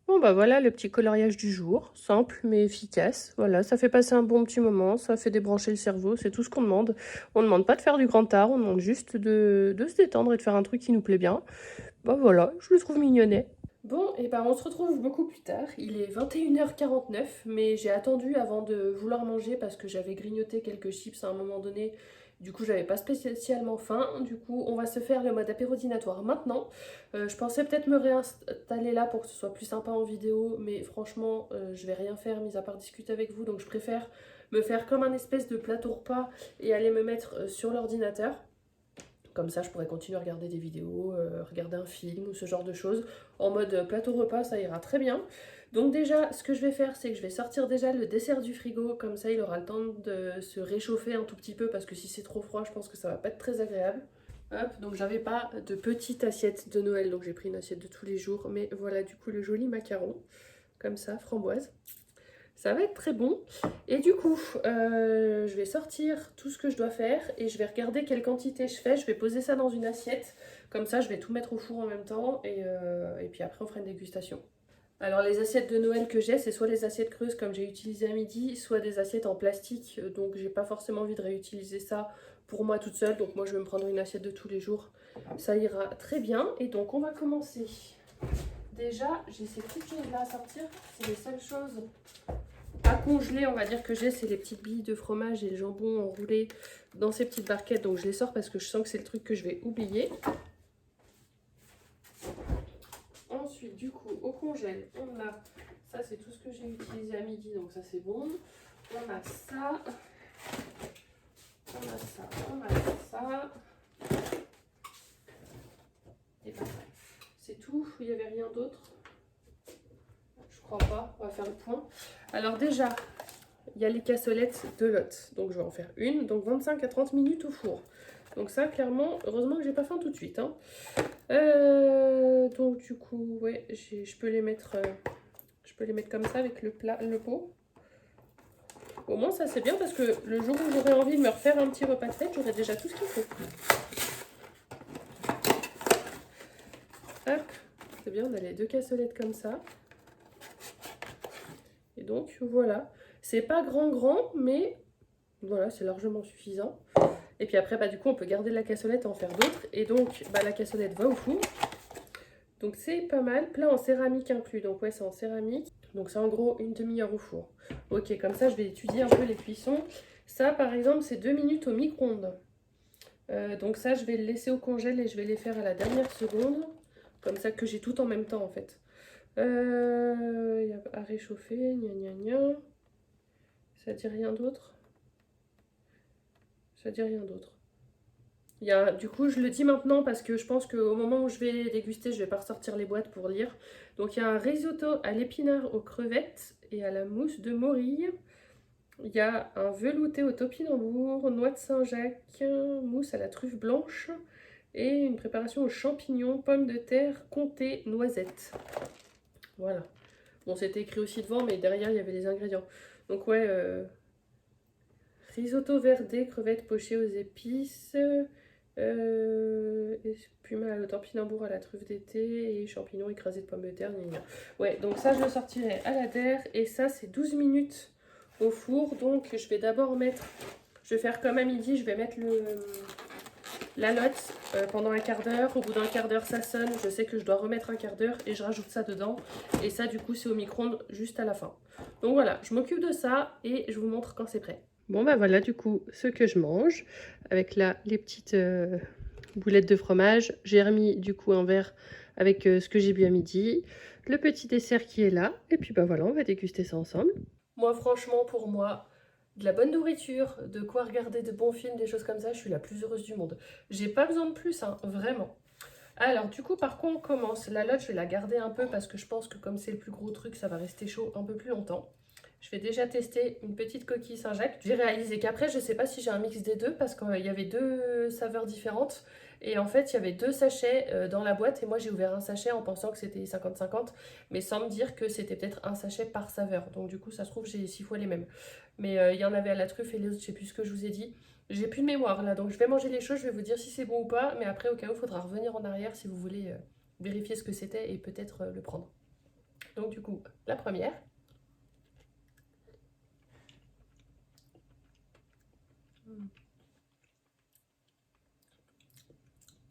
Bon bah voilà le petit coloriage du jour, simple mais efficace. Voilà, ça fait passer un bon petit moment, ça fait débrancher le cerveau, c'est tout ce qu'on demande. On ne demande pas de faire du grand art, on demande juste de se détendre et de faire un truc qui nous plaît bien. Bah voilà, je le trouve mignonnet. Bon, et ben on se retrouve beaucoup plus tard. Il est 21h49, mais j'ai attendu avant de vouloir manger parce que j'avais grignoté quelques chips à un moment donné. Du coup, j'avais pas spécialement faim. Du coup, on va se faire le mode apérodinatoire maintenant. Je pensais peut-être me réinstaller là pour que ce soit plus sympa en vidéo, mais franchement, je vais rien faire mis à part discuter avec vous. Donc, je préfère me faire comme un espèce de plateau repas et aller me mettre sur l'ordinateur. Comme ça, je pourrais continuer à regarder des vidéos, regarder un film ou ce genre de choses. En mode plateau repas, ça ira très bien. Donc déjà, ce que je vais faire, c'est que je vais sortir déjà le dessert du frigo. Comme ça, il aura le temps de se réchauffer un tout petit peu. Parce que si c'est trop froid, je pense que ça va pas être très agréable. Hop, donc j'avais pas de petite assiette de Noël. Donc j'ai pris une assiette de tous les jours. Mais voilà, du coup, le joli macaron. Comme ça, framboise. Ça va être très bon. Et du coup, je vais sortir tout ce que je dois faire et je vais regarder quelle quantité je fais. Je vais poser ça dans une assiette. Comme ça, je vais tout mettre au four en même temps et puis après, on fera une dégustation. Alors, les assiettes de Noël que j'ai, c'est soit les assiettes creuses comme j'ai utilisé à midi, soit des assiettes en plastique. Donc, j'ai pas forcément envie de réutiliser ça pour moi toute seule. Donc, moi, je vais me prendre une assiette de tous les jours. Ça ira très bien. Et donc, on va commencer. Déjà, j'ai ces petites choses-là à sortir. C'est les seules choses à congeler, on va dire, que j'ai. C'est les petites billes de fromage et le jambon enroulé dans ces petites barquettes. Donc, je les sors parce que je sens que c'est le truc que je vais oublier. Ensuite, du coup, au congèle, on a... Ça, c'est tout ce que j'ai utilisé à midi. Donc, ça, c'est bon. On a ça. On a ça. On a ça. Et ben, c'est tout. Il n'y avait rien d'autre. Je crois pas. On va faire le point. Alors déjà, il y a les cassolettes de Lot. Donc je vais en faire une. Donc 25 à 30 minutes au four. Donc ça, clairement, heureusement que j'ai pas faim tout de suite. Hein. Donc du coup, ouais, je peux les mettre comme ça avec le pot. Au moins ça c'est bien parce que le jour où j'aurai envie de me refaire un petit repas de fête, j'aurai déjà tout ce qu'il faut. Hop, c'est bien, on a les deux cassolettes comme ça. Et donc voilà, c'est pas grand, mais voilà, c'est largement suffisant. Et puis après, bah, du coup, on peut garder la cassolette et en faire d'autres. Et donc, bah, la cassolette va au four. Donc c'est pas mal. Plat en céramique inclus. Donc ouais, c'est en céramique. Donc c'est en gros une demi-heure au four. Ok, comme ça, je vais étudier un peu les cuissons. Ça, par exemple, c'est 2 minutes au micro-ondes. Donc ça, je vais le laisser au congèle et je vais les faire à la dernière seconde. Comme ça que j'ai tout en même temps, en fait. Il y a à réchauffer, gna gna gna. Ça dit rien d'autre. Ça dit rien d'autre. Du coup, je le dis maintenant parce que je pense qu'au moment où je vais les déguster, je vais pas ressortir les boîtes pour lire. Donc, il y a un risotto à l'épinard aux crevettes et à la mousse de morille. Il y a un velouté au topinambour, noix de Saint-Jacques, mousse à la truffe blanche et une préparation aux champignons, pommes de terre, comté, noisettes. Voilà. Bon, c'était écrit aussi devant, mais derrière, il y avait les ingrédients. Donc, ouais, risotto verdé, crevettes pochées aux épices, espuma au topinambour à la truffe d'été et champignons écrasés de pommes de terre. Gna gna. Ouais, donc ça, je le sortirai à la terre. Et ça, c'est 12 minutes au four. Donc, je vais d'abord mettre... Je vais faire comme à midi, je vais mettre la lotte pendant un quart d'heure. Au bout d'un quart d'heure, ça sonne. Je sais que je dois remettre un quart d'heure et je rajoute ça dedans. Et ça, du coup, c'est au micro-ondes juste à la fin. Donc voilà, je m'occupe de ça et je vous montre quand c'est prêt. Bon, bah voilà, du coup, ce que je mange. Avec là, les petites boulettes de fromage. J'ai remis, du coup, un verre avec ce que j'ai bu à midi. Le petit dessert qui est là. Et puis, bah voilà, on va déguster ça ensemble. Moi, franchement, pour moi... de la bonne nourriture, de quoi regarder de bons films, des choses comme ça, je suis la plus heureuse du monde. J'ai pas besoin de plus, hein, vraiment. Alors, du coup, par contre, on commence. La lotte, je vais la garder un peu parce que je pense que comme c'est le plus gros truc, ça va rester chaud un peu plus longtemps. Je vais déjà tester une petite coquille Saint-Jacques. J'ai réalisé qu'après, je sais pas si j'ai un mix des deux parce qu'il y avait deux saveurs différentes. Et en fait, il y avait deux sachets dans la boîte et moi, j'ai ouvert un sachet en pensant que c'était 50-50, mais sans me dire que c'était peut-être un sachet par saveur. Donc du coup, ça se trouve, j'ai 6 fois les mêmes. Mais il y en avait à la truffe et les autres, je sais plus ce que je vous ai dit. J'ai plus de mémoire là, donc je vais manger les choses, je vais vous dire si c'est bon ou pas. Mais après, au cas où, il faudra revenir en arrière si vous voulez vérifier ce que c'était et peut-être le prendre. Donc du coup, la première.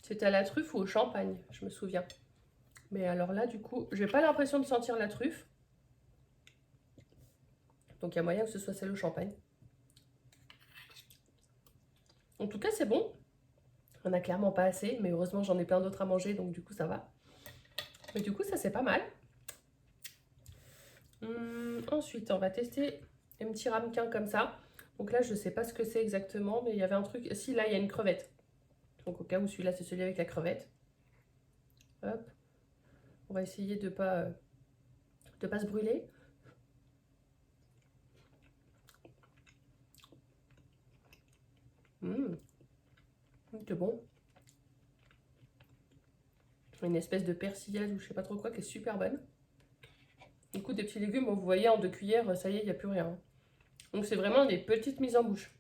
C'était à la truffe ou au champagne, je me souviens. Mais alors là, du coup, j'ai pas l'impression de sentir la truffe. Donc il y a moyen que ce soit celle au champagne. En tout cas, c'est bon. On a clairement pas assez, mais heureusement, j'en ai plein d'autres à manger, donc du coup, ça va. Mais du coup, ça, c'est pas mal. Ensuite, on va tester un petit ramequin comme ça. Donc là, je sais pas ce que c'est exactement, mais il y avait un truc... Si, là, il y a une crevette. Donc au cas où celui-là c'est celui avec la crevette. Hop. On va essayer de pas se brûler. C'est bon. Une espèce de persillade ou je sais pas trop quoi qui est super bonne. Du coup, des petits légumes, bon, vous voyez, en 2 cuillères, ça y est, il n'y a plus rien. Donc c'est vraiment des petites mises en bouche.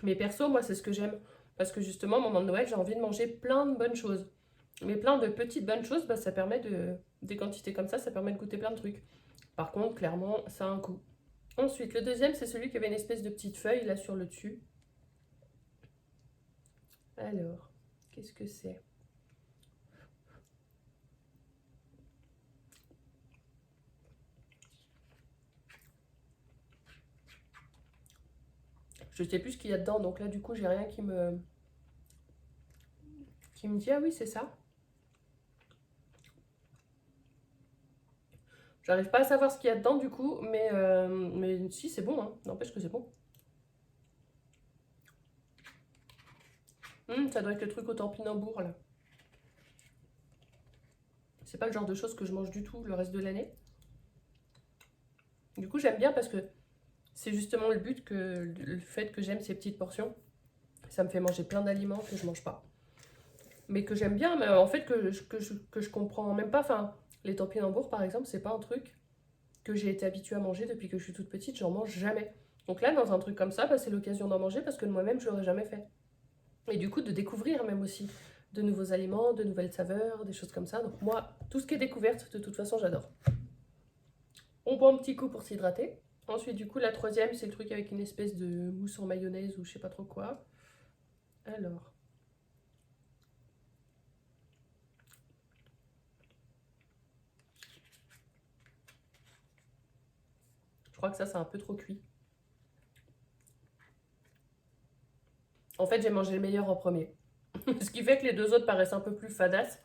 Mais perso, moi, c'est ce que j'aime. Parce que justement, au moment de Noël, j'ai envie de manger plein de bonnes choses. Mais plein de petites bonnes choses, bah, ça permet de... Des quantités comme ça permet de goûter plein de trucs. Par contre, clairement, ça a un coût. Ensuite, le deuxième, c'est celui qui avait une espèce de petite feuille, là, sur le dessus. Alors, qu'est-ce que c'est? Je sais plus ce qu'il y a dedans, donc là, du coup, j'ai rien qui me dit, ah oui, c'est ça. J'arrive pas à savoir ce qu'il y a dedans, du coup, mais si, c'est bon, hein. N'empêche que c'est bon. Ça doit être le truc au topinambour, là. C'est pas le genre de choses que je mange du tout le reste de l'année. Du coup, j'aime bien parce que c'est justement le but, le fait que j'aime ces petites portions. Ça me fait manger plein d'aliments que je mange pas. Mais que j'aime bien, mais en fait que je comprends même pas. Enfin, les topinambours, par exemple, c'est pas un truc que j'ai été habituée à manger depuis que je suis toute petite. J'en mange jamais. Donc là, dans un truc comme ça, bah, c'est l'occasion d'en manger parce que moi-même, je l'aurais jamais fait. Et du coup, de découvrir même aussi de nouveaux aliments, de nouvelles saveurs, des choses comme ça. Donc moi, tout ce qui est découverte, de toute façon, j'adore. On boit un petit coup pour s'hydrater. Ensuite, du coup, la troisième, c'est le truc avec une espèce de mousse en mayonnaise ou je sais pas trop quoi. Alors. Je crois que ça, c'est un peu trop cuit. En fait, j'ai mangé le meilleur en premier. Ce qui fait que les deux autres paraissent un peu plus fadasses.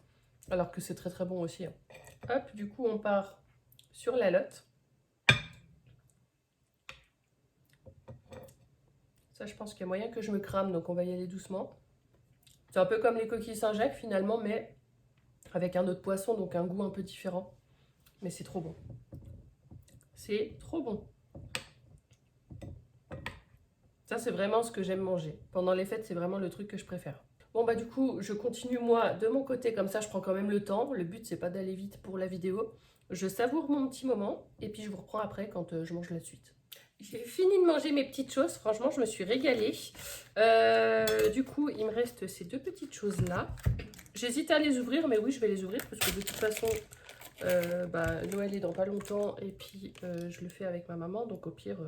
Alors que c'est très très bon aussi. Hein. Hop, du coup, on part sur la lotte. Ça, je pense qu'il y a moyen que je me crame, donc on va y aller doucement. C'est un peu comme les coquilles Saint-Jacques finalement, mais avec un autre poisson, donc un goût un peu différent. Mais c'est trop bon. C'est trop bon. Ça, c'est vraiment ce que j'aime manger. Pendant les fêtes, c'est vraiment le truc que je préfère. Bon, bah du coup, je continue moi de mon côté, comme ça je prends quand même le temps. Le but, c'est pas d'aller vite pour la vidéo. Je savoure mon petit moment et puis je vous reprends après quand je mange la suite. J'ai fini de manger mes petites choses. Franchement, je me suis régalée. Du coup, il me reste ces deux petites choses-là. J'hésite à les ouvrir, mais oui, je vais les ouvrir parce que de toute façon, Noël est dans pas longtemps et puis je le fais avec ma maman. Donc au pire,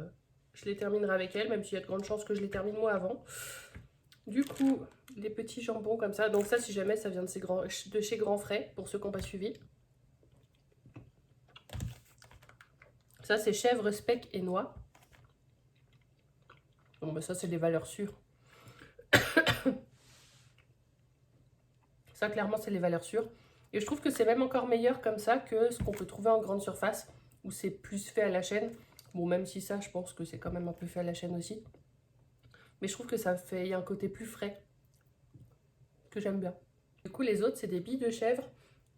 je les terminerai avec elle, même s'il y a de grandes chances que je les termine moi avant. Du coup, les petits jambons comme ça. Donc ça, si jamais, ça vient de chez Grand Frais, pour ceux qui n'ont pas suivi. Ça, c'est chèvre, speck et noix. Bon, bah ça, c'est des valeurs sûres. Ça, clairement, c'est les valeurs sûres. Et je trouve que c'est même encore meilleur comme ça que ce qu'on peut trouver en grande surface, où c'est plus fait à la chaîne. Bon, même si ça, je pense que c'est quand même un peu fait à la chaîne aussi. Mais je trouve que ça fait, il y a un côté plus frais que j'aime bien. Du coup, les autres, c'est des billes de chèvre,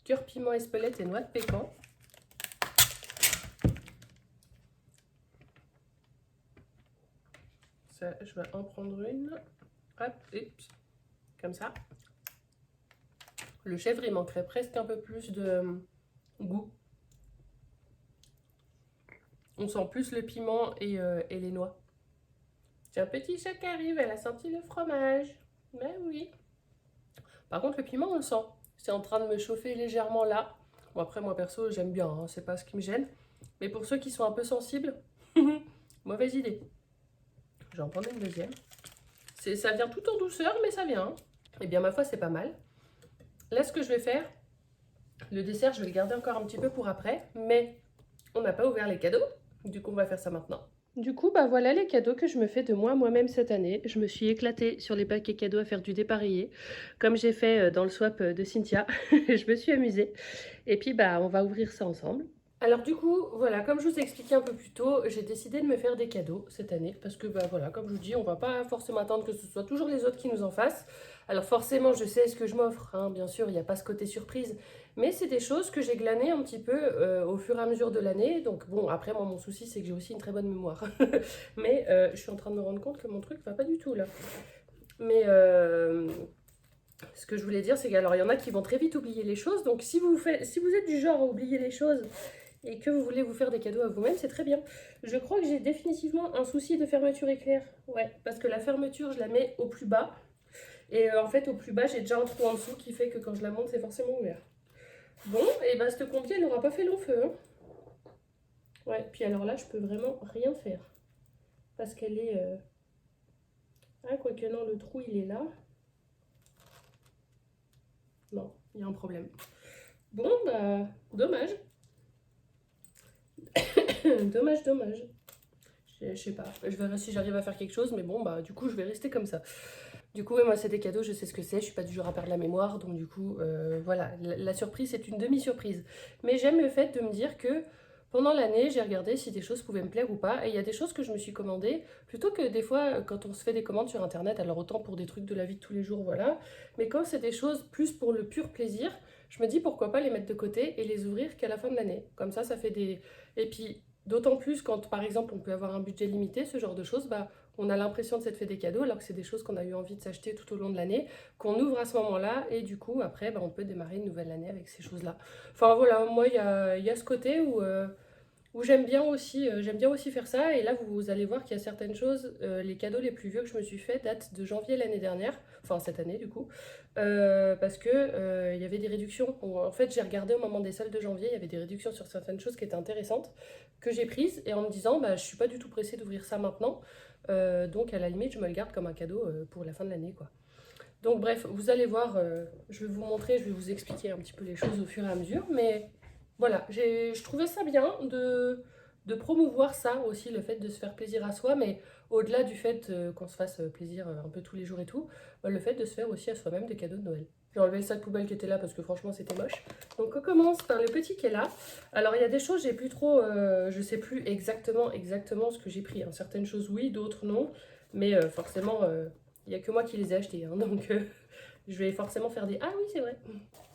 cœur, piment, espelette et noix de pécan. Ça, je vais en prendre une. Hop, oups, comme ça. Le chèvre, il manquerait presque un peu plus de goût. On sent plus le piment et les noix. J'ai un petit chat qui arrive, elle a senti le fromage. Ben oui. Par contre, le piment, on le sent. C'est en train de me chauffer légèrement là. Bon, après, moi perso, j'aime bien, hein, c'est pas ce qui me gêne. Mais pour ceux qui sont un peu sensibles, mauvaise idée. Je vais en prendre une deuxième. Ça vient tout en douceur, mais ça vient. Hein. Eh bien, ma foi, c'est pas mal. Là, ce que je vais faire, le dessert, je vais le garder encore un petit peu pour après. Mais on n'a pas ouvert les cadeaux. Du coup, on va faire ça maintenant. Du coup, bah voilà les cadeaux que je me fais de moi-même cette année. Je me suis éclatée sur les paquets cadeaux à faire du dépareillé, comme j'ai fait dans le swap de Cynthia. Je me suis amusée. Et puis, bah, on va ouvrir ça ensemble. Alors du coup, voilà, comme je vous ai expliqué un peu plus tôt, j'ai décidé de me faire des cadeaux cette année parce que bah voilà, comme je vous dis, on va pas forcément attendre que ce soit toujours les autres qui nous en fassent. Alors forcément, je sais ce que je m'offre, hein, bien sûr, il n'y a pas ce côté surprise, mais c'est des choses que j'ai glanées un petit peu au fur et à mesure de l'année. Donc bon, après moi mon souci c'est que j'ai aussi une très bonne mémoire, mais je suis en train de me rendre compte que mon truc va pas du tout là. Mais ce que je voulais dire, c'est qu'alors il y en a qui vont très vite oublier les choses. Donc si vous êtes du genre à oublier les choses et que vous voulez vous faire des cadeaux à vous-même, c'est très bien. Je crois que j'ai définitivement un souci de fermeture éclair. Ouais, parce que la fermeture, je la mets au plus bas. Et en fait, au plus bas, j'ai déjà un trou en dessous qui fait que quand je la monte, c'est forcément ouvert. Bon, et bah cette combi, elle n'aura pas fait long feu. Hein. Ouais, puis alors là, je peux vraiment rien faire. Parce qu'elle est... Ah, quoique non, le trou, il est là. Non, il y a un problème. Bon, bah, dommage. Dommage, dommage. Je sais pas, je verrai si j'arrive à faire quelque chose, mais bon, bah du coup, je vais rester comme ça. Du coup, ouais, moi, c'est des cadeaux, je sais ce que c'est, je suis pas du genre à perdre la mémoire, donc du coup, voilà, la surprise, c'est une demi-surprise. Mais j'aime le fait de me dire que pendant l'année, j'ai regardé si des choses pouvaient me plaire ou pas, et il y a des choses que je me suis commandées, plutôt que des fois, quand on se fait des commandes sur Internet, alors autant pour des trucs de la vie de tous les jours, voilà, mais quand c'est des choses plus pour le pur plaisir, je me dis pourquoi pas les mettre de côté et les ouvrir qu'à la fin de l'année. Comme ça fait des... Et puis, d'autant plus quand, par exemple, on peut avoir un budget limité, ce genre de choses, bah on a l'impression de s'être fait des cadeaux alors que c'est des choses qu'on a eu envie de s'acheter tout au long de l'année, qu'on ouvre à ce moment-là et du coup après on peut démarrer une nouvelle année avec ces choses-là. Enfin voilà, moi il y a ce côté où j'aime bien aussi faire ça et là vous allez voir qu'il y a certaines choses, les cadeaux les plus vieux que je me suis fait datent de janvier l'année dernière, enfin cette année du coup, parce que il y avait des réductions. En fait j'ai regardé au moment des soldes de janvier, il y avait des réductions sur certaines choses qui étaient intéressantes que j'ai prises et en me disant bah je suis pas du tout pressée d'ouvrir ça maintenant. Donc à la limite, je me le garde comme un cadeau pour la fin de l'année, quoi. Donc bref, vous allez voir, je vais vous montrer, je vais vous expliquer un petit peu les choses au fur et à mesure. Mais voilà, je trouvais ça bien de promouvoir ça aussi, le fait de se faire plaisir à soi. Mais au-delà du fait qu'on se fasse plaisir un peu tous les jours et tout, le fait de se faire aussi à soi-même des cadeaux de Noël. J'ai enlevé le sac poubelle qui était là parce que franchement c'était moche. Donc on commence par le petit qui est là. Alors il y a des choses, j'ai plus trop, je sais plus exactement ce que j'ai pris. Hein. Certaines choses oui, d'autres non. Mais forcément, il n'y a que moi qui les ai achetés. Hein, donc je vais forcément faire des... Ah oui, c'est vrai.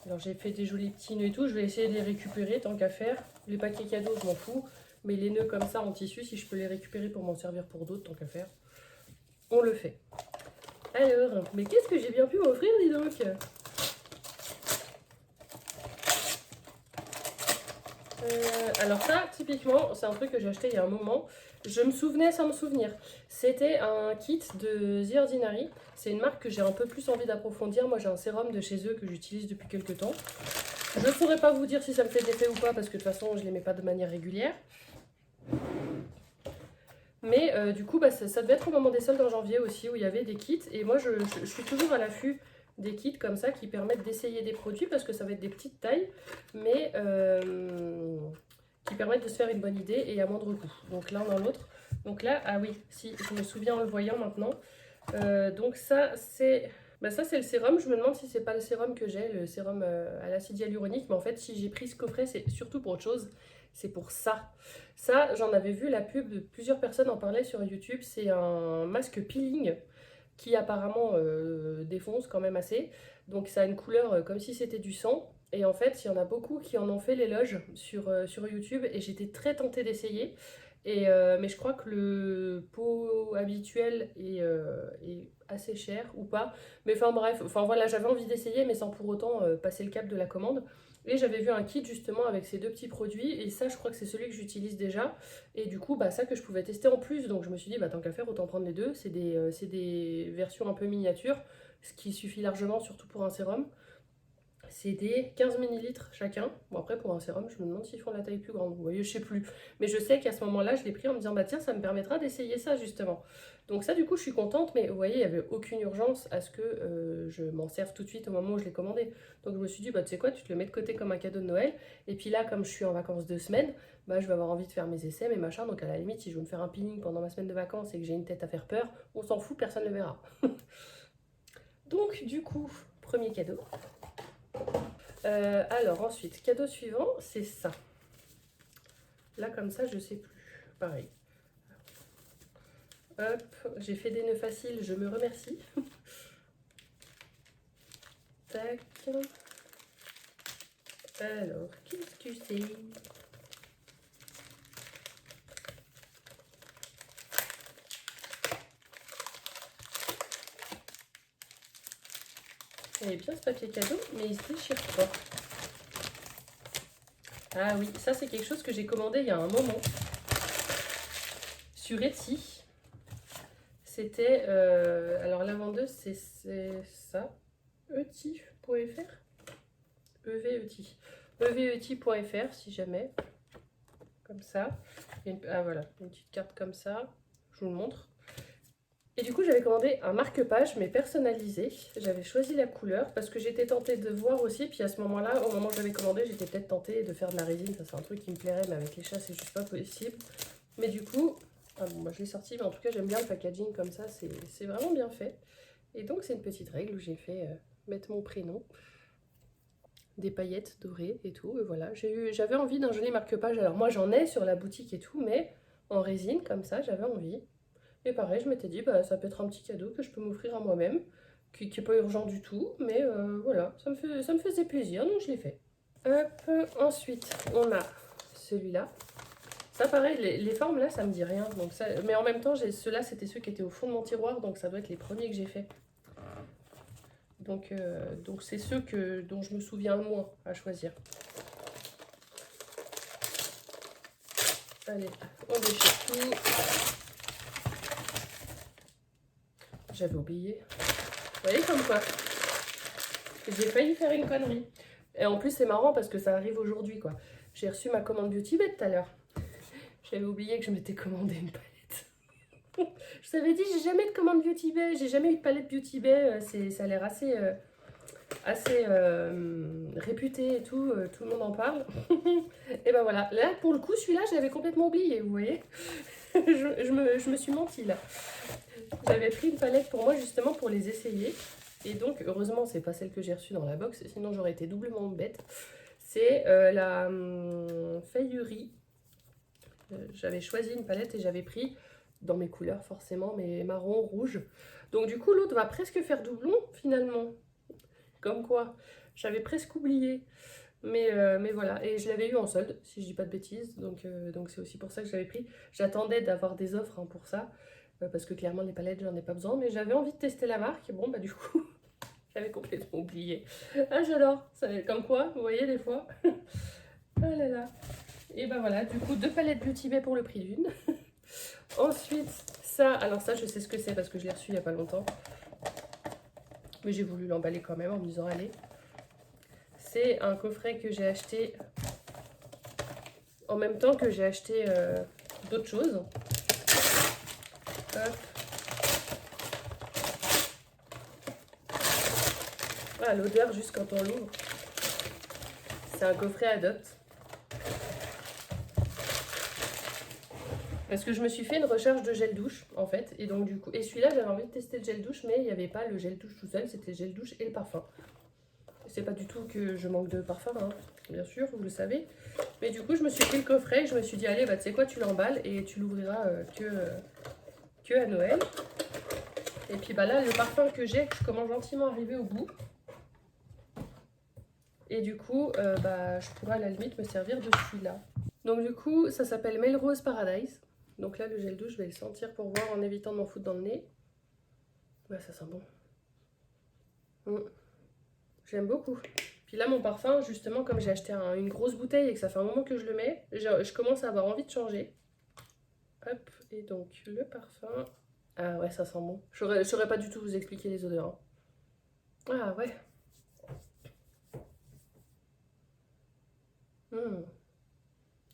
Alors j'ai fait des jolis petits nœuds et tout. Je vais essayer de les récupérer tant qu'à faire. Les paquets cadeaux, je m'en fous. Mais les nœuds comme ça en tissu, si je peux les récupérer pour m'en servir pour d'autres, tant qu'à faire, on le fait. Alors, mais qu'est-ce que j'ai bien pu m'offrir, dis donc. Alors ça, typiquement, c'est un truc que j'ai acheté il y a un moment. Je me souvenais sans me souvenir. C'était un kit de The Ordinary. C'est une marque que j'ai un peu plus envie d'approfondir. Moi, j'ai un sérum de chez eux que j'utilise depuis quelques temps. Je ne saurais pas vous dire si ça me fait d'effet ou pas parce que de toute façon, je ne les mets pas de manière régulière. Mais du coup, bah, ça devait être au moment des soldes en janvier aussi où il y avait des kits. Et moi, je suis toujours à l'affût des kits comme ça qui permettent d'essayer des produits parce que ça va être des petites tailles. Mais qui permettent de se faire une bonne idée et à moindre coût. Donc l'un dans l'autre. Donc là, ah oui, si, je me souviens en le voyant maintenant. Donc ça, c'est... Bah ça c'est le sérum, je me demande si c'est pas le sérum que j'ai, le sérum à l'acide hyaluronique, mais en fait si j'ai pris ce coffret c'est surtout pour autre chose, c'est pour ça. Ça j'en avais vu la pub, plusieurs personnes en parlaient sur YouTube, c'est un masque peeling qui apparemment défonce quand même assez, donc ça a une couleur comme si c'était du sang, et en fait il y en a beaucoup qui en ont fait l'éloge sur YouTube et j'étais très tentée d'essayer. Mais je crois que le pot habituel est assez cher ou pas. Mais enfin bref, enfin voilà, j'avais envie d'essayer mais sans pour autant passer le cap de la commande. Et j'avais vu un kit justement avec ces deux petits produits et ça je crois que c'est celui que j'utilise déjà. Et du coup bah ça que je pouvais tester en plus. Donc je me suis dit bah tant qu'à faire autant prendre les deux. C'est des versions un peu miniatures, ce qui suffit largement surtout pour un sérum. C'est des 15 millilitres chacun. Bon après pour un sérum je me demande s'ils font la taille plus grande. Vous voyez je sais plus. Mais je sais qu'à ce moment-là je l'ai pris en me disant bah tiens ça me permettra d'essayer ça justement. Donc ça du coup je suis contente mais vous voyez il n'y avait aucune urgence à ce que je m'en serve tout de suite au moment où je l'ai commandé. Donc je me suis dit bah tu sais quoi tu te le mets de côté comme un cadeau de Noël. Et puis là comme je suis en vacances 2 semaines bah je vais avoir envie de faire mes essais mes machins. Donc à la limite si je veux me faire un peeling pendant ma semaine de vacances et que j'ai une tête à faire peur on s'en fout personne ne le verra. Donc du coup premier cadeau. Alors ensuite, cadeau suivant, c'est ça. Là, comme ça, je sais plus. Pareil. Hop, j'ai fait des nœuds faciles, je me remercie. Tac. Alors, qu'est-ce que c'est? Il est bien ce papier cadeau, mais il se déchire pas. Ah oui, ça c'est quelque chose que j'ai commandé il y a un moment sur Etsy. C'était, alors la vendeuse c'est ça, eti.fr, eveti, eveti.fr si jamais, comme ça. Ah voilà, une petite carte comme ça, je vous le montre. Et du coup, j'avais commandé un marque-page, mais personnalisé. J'avais choisi la couleur parce que j'étais tentée de voir aussi. Puis à ce moment-là, au moment où j'avais commandé, j'étais peut-être tentée de faire de la résine. Ça, c'est un truc qui me plairait, mais avec les chats, c'est juste pas possible. Mais du coup, ah bon, moi je l'ai sorti, mais en tout cas, j'aime bien le packaging comme ça. C'est vraiment bien fait. Et donc, c'est une petite règle où j'ai fait mettre mon prénom, des paillettes dorées et tout. Et voilà, j'avais envie d'un joli marque-page. Alors, moi, j'en ai sur la boutique et tout, mais en résine, comme ça, j'avais envie. Et pareil, je m'étais dit, bah, ça peut être un petit cadeau que je peux m'offrir à moi-même, qui n'est pas urgent du tout, mais voilà, ça me faisait plaisir, donc je l'ai fait. Hop, ensuite, on a celui-là. Ça, pareil, les formes là, ça me dit rien. Donc ça, mais en même temps, ceux-là, c'était ceux qui étaient au fond de mon tiroir, donc ça doit être les premiers que j'ai fait. Donc c'est ceux dont je me souviens le moins à choisir. Allez, on déchire tout. J'avais oublié. Vous voyez comme quoi j'ai failli faire une connerie. Et en plus, c'est marrant parce que ça arrive aujourd'hui, quoi. J'ai reçu ma commande Beauty Bay tout à l'heure. J'avais oublié que je m'étais commandé une palette. Je t'avais dit, j'ai jamais de commande Beauty Bay. J'ai jamais eu de palette Beauty Bay. Ça a l'air assez réputé et tout. Tout le monde en parle. Et ben voilà. Là, pour le coup, celui-là, je l'avais complètement oublié, vous voyez. je me suis menti, là. J'avais pris une palette pour moi, justement, pour les essayer. Et donc, heureusement, c'est pas celle que j'ai reçue dans la box, sinon j'aurais été doublement bête. C'est la Fayuri. J'avais choisi une palette et j'avais pris, dans mes couleurs forcément, mais marron, rouge. Donc du coup, l'autre va presque faire doublon, finalement. Comme quoi, j'avais presque oublié. Mais voilà, et je l'avais eu en solde, si je dis pas de bêtises. Donc c'est aussi pour ça que je l'avais pris. J'attendais d'avoir des offres hein, pour ça. Parce que clairement, les palettes, j'en ai pas besoin. Mais j'avais envie de tester la marque. Bon, bah du coup... J'avais complètement oublié. Ah, j'adore. Comme quoi, vous voyez, des fois. Ah là là. Et ben voilà, du coup, 2 palettes Beauty Bay pour le prix d'une. Ensuite, ça, alors ça, je sais ce que c'est parce que je l'ai reçu il n'y a pas longtemps. Mais j'ai voulu l'emballer quand même en me disant, allez. C'est un coffret que j'ai acheté en même temps que j'ai acheté d'autres choses. Hop. Ah, l'odeur juste quand on l'ouvre. C'est un coffret Adopt. Parce que je me suis fait une recherche de gel douche en fait. Et donc du coup, et celui-là j'avais envie de tester le gel douche, mais il n'y avait pas le gel douche tout seul, c'était le gel douche et le parfum. C'est pas du tout que je manque de parfum, hein, bien sûr, vous le savez. Mais du coup, je me suis fait le coffret et je me suis dit, allez, bah tu sais quoi, tu l'emballes et tu l'ouvriras que à Noël. Et puis bah là, le parfum que j'ai, je commence gentiment à arriver au bout. Et du coup, bah, je pourrais à la limite me servir de celui-là. Donc du coup, ça s'appelle Melrose Paradise. Donc là, le gel douche, je vais le sentir pour voir en évitant de m'en foutre dans le nez. Ouais, ça sent bon. J'aime beaucoup. Puis là, mon parfum, justement, comme j'ai acheté une grosse bouteille et que ça fait un moment que je le mets, je commence à avoir envie de changer. Hop, et donc le parfum... Ah ouais, ça sent bon. Je saurais pas du tout vous expliquer les odeurs. Hein. Ah ouais.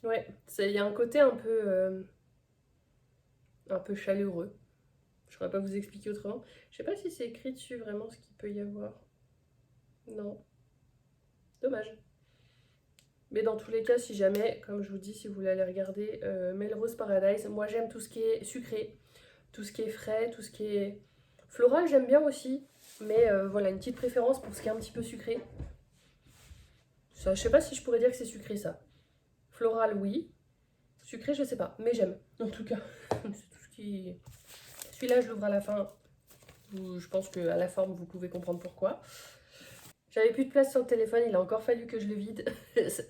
Ouais, il y a un côté un peu chaleureux. Je ne saurais pas vous expliquer autrement. Je sais pas si c'est écrit dessus vraiment ce qu'il peut y avoir. Non. Dommage. Mais dans tous les cas, si jamais, comme je vous dis, si vous voulez aller regarder Melrose Paradise, moi j'aime tout ce qui est sucré, tout ce qui est frais, tout ce qui est floral, j'aime bien aussi. Mais voilà, une petite préférence pour ce qui est un petit peu sucré. Ça, je sais pas si je pourrais dire que c'est sucré ça. Floral, oui. Sucré, je sais pas, mais j'aime. En tout cas, c'est tout ce qui... Celui-là, je l'ouvre à la fin. Je pense qu'à la forme, vous pouvez comprendre pourquoi. J'avais plus de place sur le téléphone, il a encore fallu que je le vide.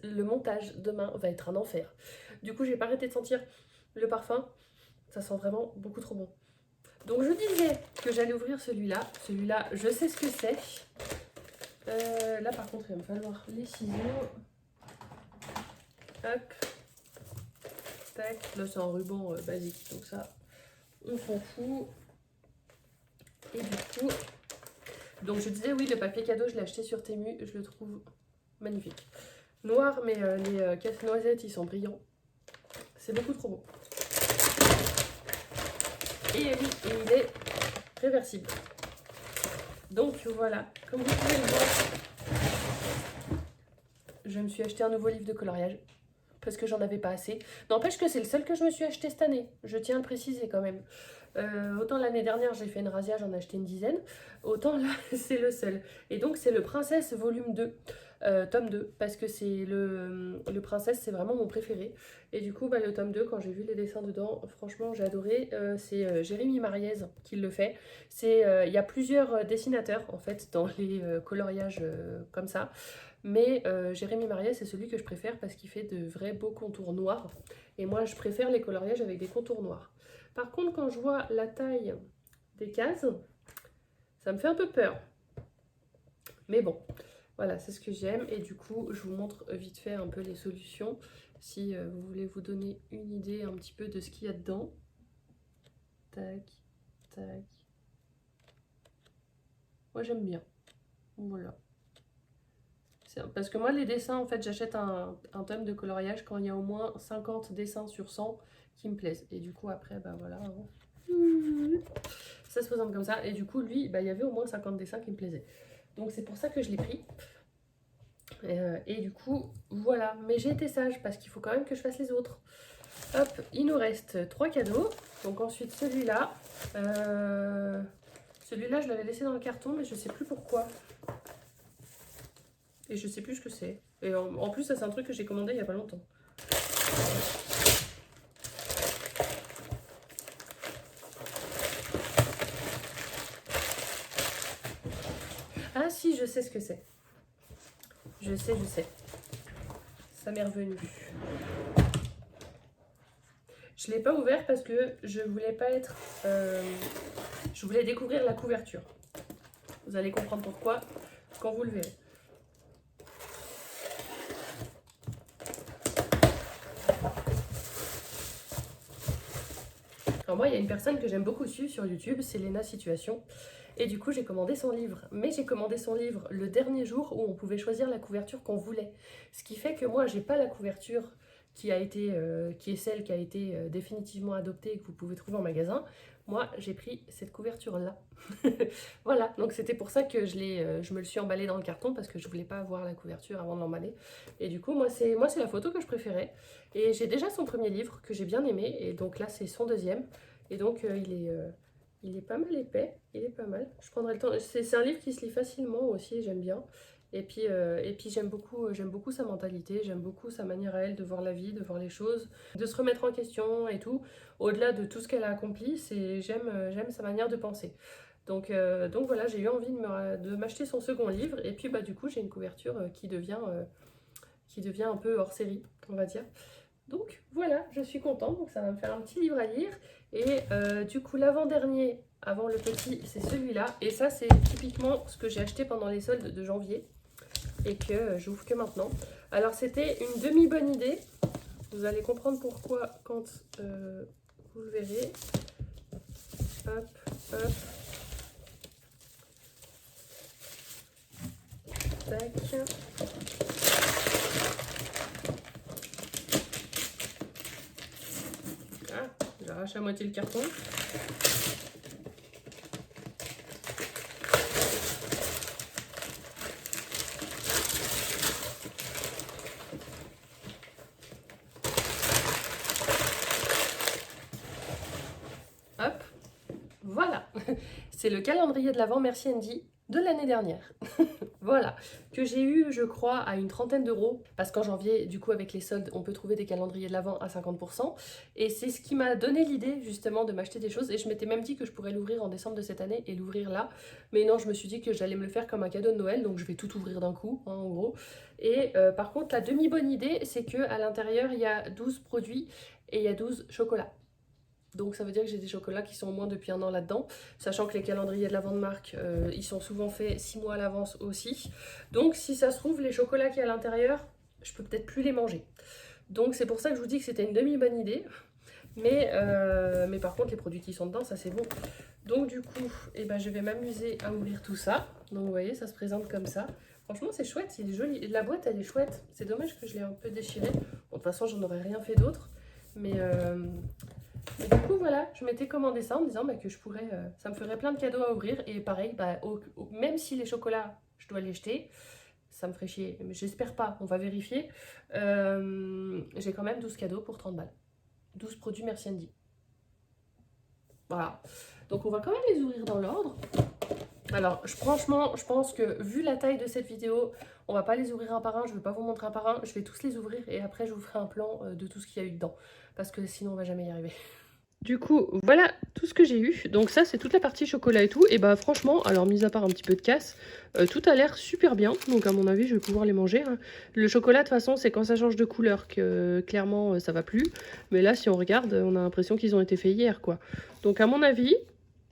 Le montage demain va être un enfer. Du coup, j'ai pas arrêté de sentir le parfum. Ça sent vraiment beaucoup trop bon. Donc je disais que j'allais ouvrir celui-là. Celui-là, je sais ce que c'est. Là par contre, il va me falloir les ciseaux. Hop. Tac. Là c'est un ruban basique, donc ça, on s'en fout. Et du coup, donc je disais oui, le papier cadeau, je l'ai acheté sur Temu. Je le trouve magnifique. Noir, mais les casse-noisettes, ils sont brillants. C'est beaucoup trop beau. Et oui, et il est réversible. Donc voilà, comme vous pouvez le voir, je me suis acheté un nouveau livre de coloriage parce que j'en avais pas assez. N'empêche que c'est le seul que je me suis acheté cette année, je tiens à le préciser quand même. Autant l'année dernière j'ai fait une razzia, j'en ai acheté une dizaine, autant là c'est le seul. Et donc c'est le Princesse volume 2, tome 2, parce que c'est le Princesse, c'est vraiment mon préféré. Et du coup le tome 2, quand j'ai vu les dessins dedans, franchement j'ai adoré. C'est Jérémy Mariez qui le fait. Il y a plusieurs dessinateurs en fait dans les coloriages comme ça. Mais Jérémy Mariez, c'est celui que je préfère parce qu'il fait de vrais beaux contours noirs. Et moi, je préfère les coloriages avec des contours noirs. Par contre, quand je vois la taille des cases, ça me fait un peu peur. Mais bon, voilà, c'est ce que j'aime. Et du coup, je vous montre vite fait un peu les solutions. Si vous voulez vous donner une idée un petit peu de ce qu'il y a dedans. Tac, tac. Moi, j'aime bien. Voilà. Parce que moi, les dessins, en fait, j'achète un tome de coloriage quand il y a au moins 50 dessins sur 100 qui me plaisent. Et du coup, après, bah voilà, ça se présente comme ça. Et du coup, lui, bah, il y avait au moins 50 dessins qui me plaisaient. Donc, c'est pour ça que je l'ai pris. Et du coup, voilà. Mais j'ai été sage parce qu'il faut quand même que je fasse les autres. Hop, il nous reste 3 cadeaux. Donc, ensuite, celui-là. Celui-là, je l'avais laissé dans le carton, mais je sais plus pourquoi. Et je sais plus ce que c'est. Et en plus, ça c'est un truc que j'ai commandé il y a pas longtemps. Ah si, je sais ce que c'est. Je sais. Ça m'est revenu. Je ne l'ai pas ouvert parce que je voulais pas être... je voulais découvrir la couverture. Vous allez comprendre pourquoi quand vous le verrez. Alors moi, il y a une personne que j'aime beaucoup suivre sur YouTube, c'est Léna Situation. Et du coup, j'ai commandé son livre. Mais j'ai commandé son livre le dernier jour où on pouvait choisir la couverture qu'on voulait. Ce qui fait que moi, j'ai pas la couverture qui est celle qui a été définitivement adoptée et que vous pouvez trouver en magasin. Moi, j'ai pris cette couverture-là. Voilà, donc c'était pour ça que je me le suis emballé dans le carton parce que je voulais pas avoir la couverture avant de l'emballer. Et du coup, moi, c'est la photo que je préférais. Et j'ai déjà son premier livre que j'ai bien aimé. Et donc là, c'est son deuxième. Et donc, il est pas mal épais, il est pas mal. Je prendrai le temps. C'est un livre qui se lit facilement aussi, j'aime bien. Et puis j'aime beaucoup sa mentalité, j'aime beaucoup sa manière à elle de voir la vie, de voir les choses, de se remettre en question et tout. Au-delà de tout ce qu'elle a accompli, j'aime sa manière de penser. Donc voilà, j'ai eu envie de m'acheter son second livre. Et puis bah, du coup, j'ai une couverture qui devient un peu hors série, on va dire. Donc voilà, je suis contente, donc ça va me faire un petit livre à lire. Et du coup, l'avant-dernier, avant le petit, c'est celui-là. Et ça, c'est typiquement ce que j'ai acheté pendant les soldes de janvier et que j'ouvre que maintenant. Alors, c'était une demi-bonne idée. Vous allez comprendre pourquoi quand vous le verrez. Hop, hop. Tac. J'arrache à moitié le carton. Hop, voilà. C'est le calendrier de l'Avent Merci Andy de l'année dernière. Voilà, que j'ai eu, je crois, à une trentaine d'euros, parce qu'en janvier, du coup, avec les soldes, on peut trouver des calendriers de l'Avent à 50%, et c'est ce qui m'a donné l'idée, justement, de m'acheter des choses, et je m'étais même dit que je pourrais l'ouvrir en décembre de cette année, et l'ouvrir là, mais non, je me suis dit que j'allais me le faire comme un cadeau de Noël, donc je vais tout ouvrir d'un coup, hein, en gros, et par contre, la demi-bonne idée, c'est que à l'intérieur, il y a 12 produits, et il y a 12 chocolats. Donc ça veut dire que j'ai des chocolats qui sont au moins depuis un an là-dedans, sachant que les calendriers de la vente marque, ils sont souvent faits 6 mois à l'avance aussi. Donc si ça se trouve, les chocolats qui y a à l'intérieur, je peux peut-être plus les manger. Donc c'est pour ça que je vous dis que c'était une demi-bonne idée. Mais par contre, les produits qui sont dedans, ça c'est bon. Donc du coup, eh ben, je vais m'amuser à ouvrir tout ça. Donc vous voyez, ça se présente comme ça. Franchement, c'est chouette, il est joli. La boîte, elle est chouette. C'est dommage que je l'ai un peu déchirée. Bon, de toute façon, j'en aurais rien fait d'autre. Mais du coup, voilà, je m'étais commandé ça en me disant bah, que je pourrais, ça me ferait plein de cadeaux à ouvrir. Et pareil, bah, même si les chocolats, je dois les jeter, ça me ferait chier. Mais j'espère pas, on va vérifier. J'ai quand même 12 cadeaux pour 30 balles. 12 produits Merci Andy. Voilà. Donc on va quand même les ouvrir dans l'ordre. Alors franchement, je pense que vu la taille de cette vidéo, on va pas les ouvrir un par un, je vais pas vous montrer un par un, je vais tous les ouvrir et après je vous ferai un plan de tout ce qu'il y a eu dedans. Parce que sinon on va jamais y arriver. Du coup, voilà tout ce que j'ai eu. Donc ça, c'est toute la partie chocolat et tout. Et bah franchement, alors mis à part un petit peu de casse, tout a l'air super bien. Donc à mon avis, je vais pouvoir les manger, hein. Le chocolat, de toute façon, c'est quand ça change de couleur que clairement, ça va plus. Mais là, si on regarde, on a l'impression qu'ils ont été faits hier, quoi. Donc à mon avis,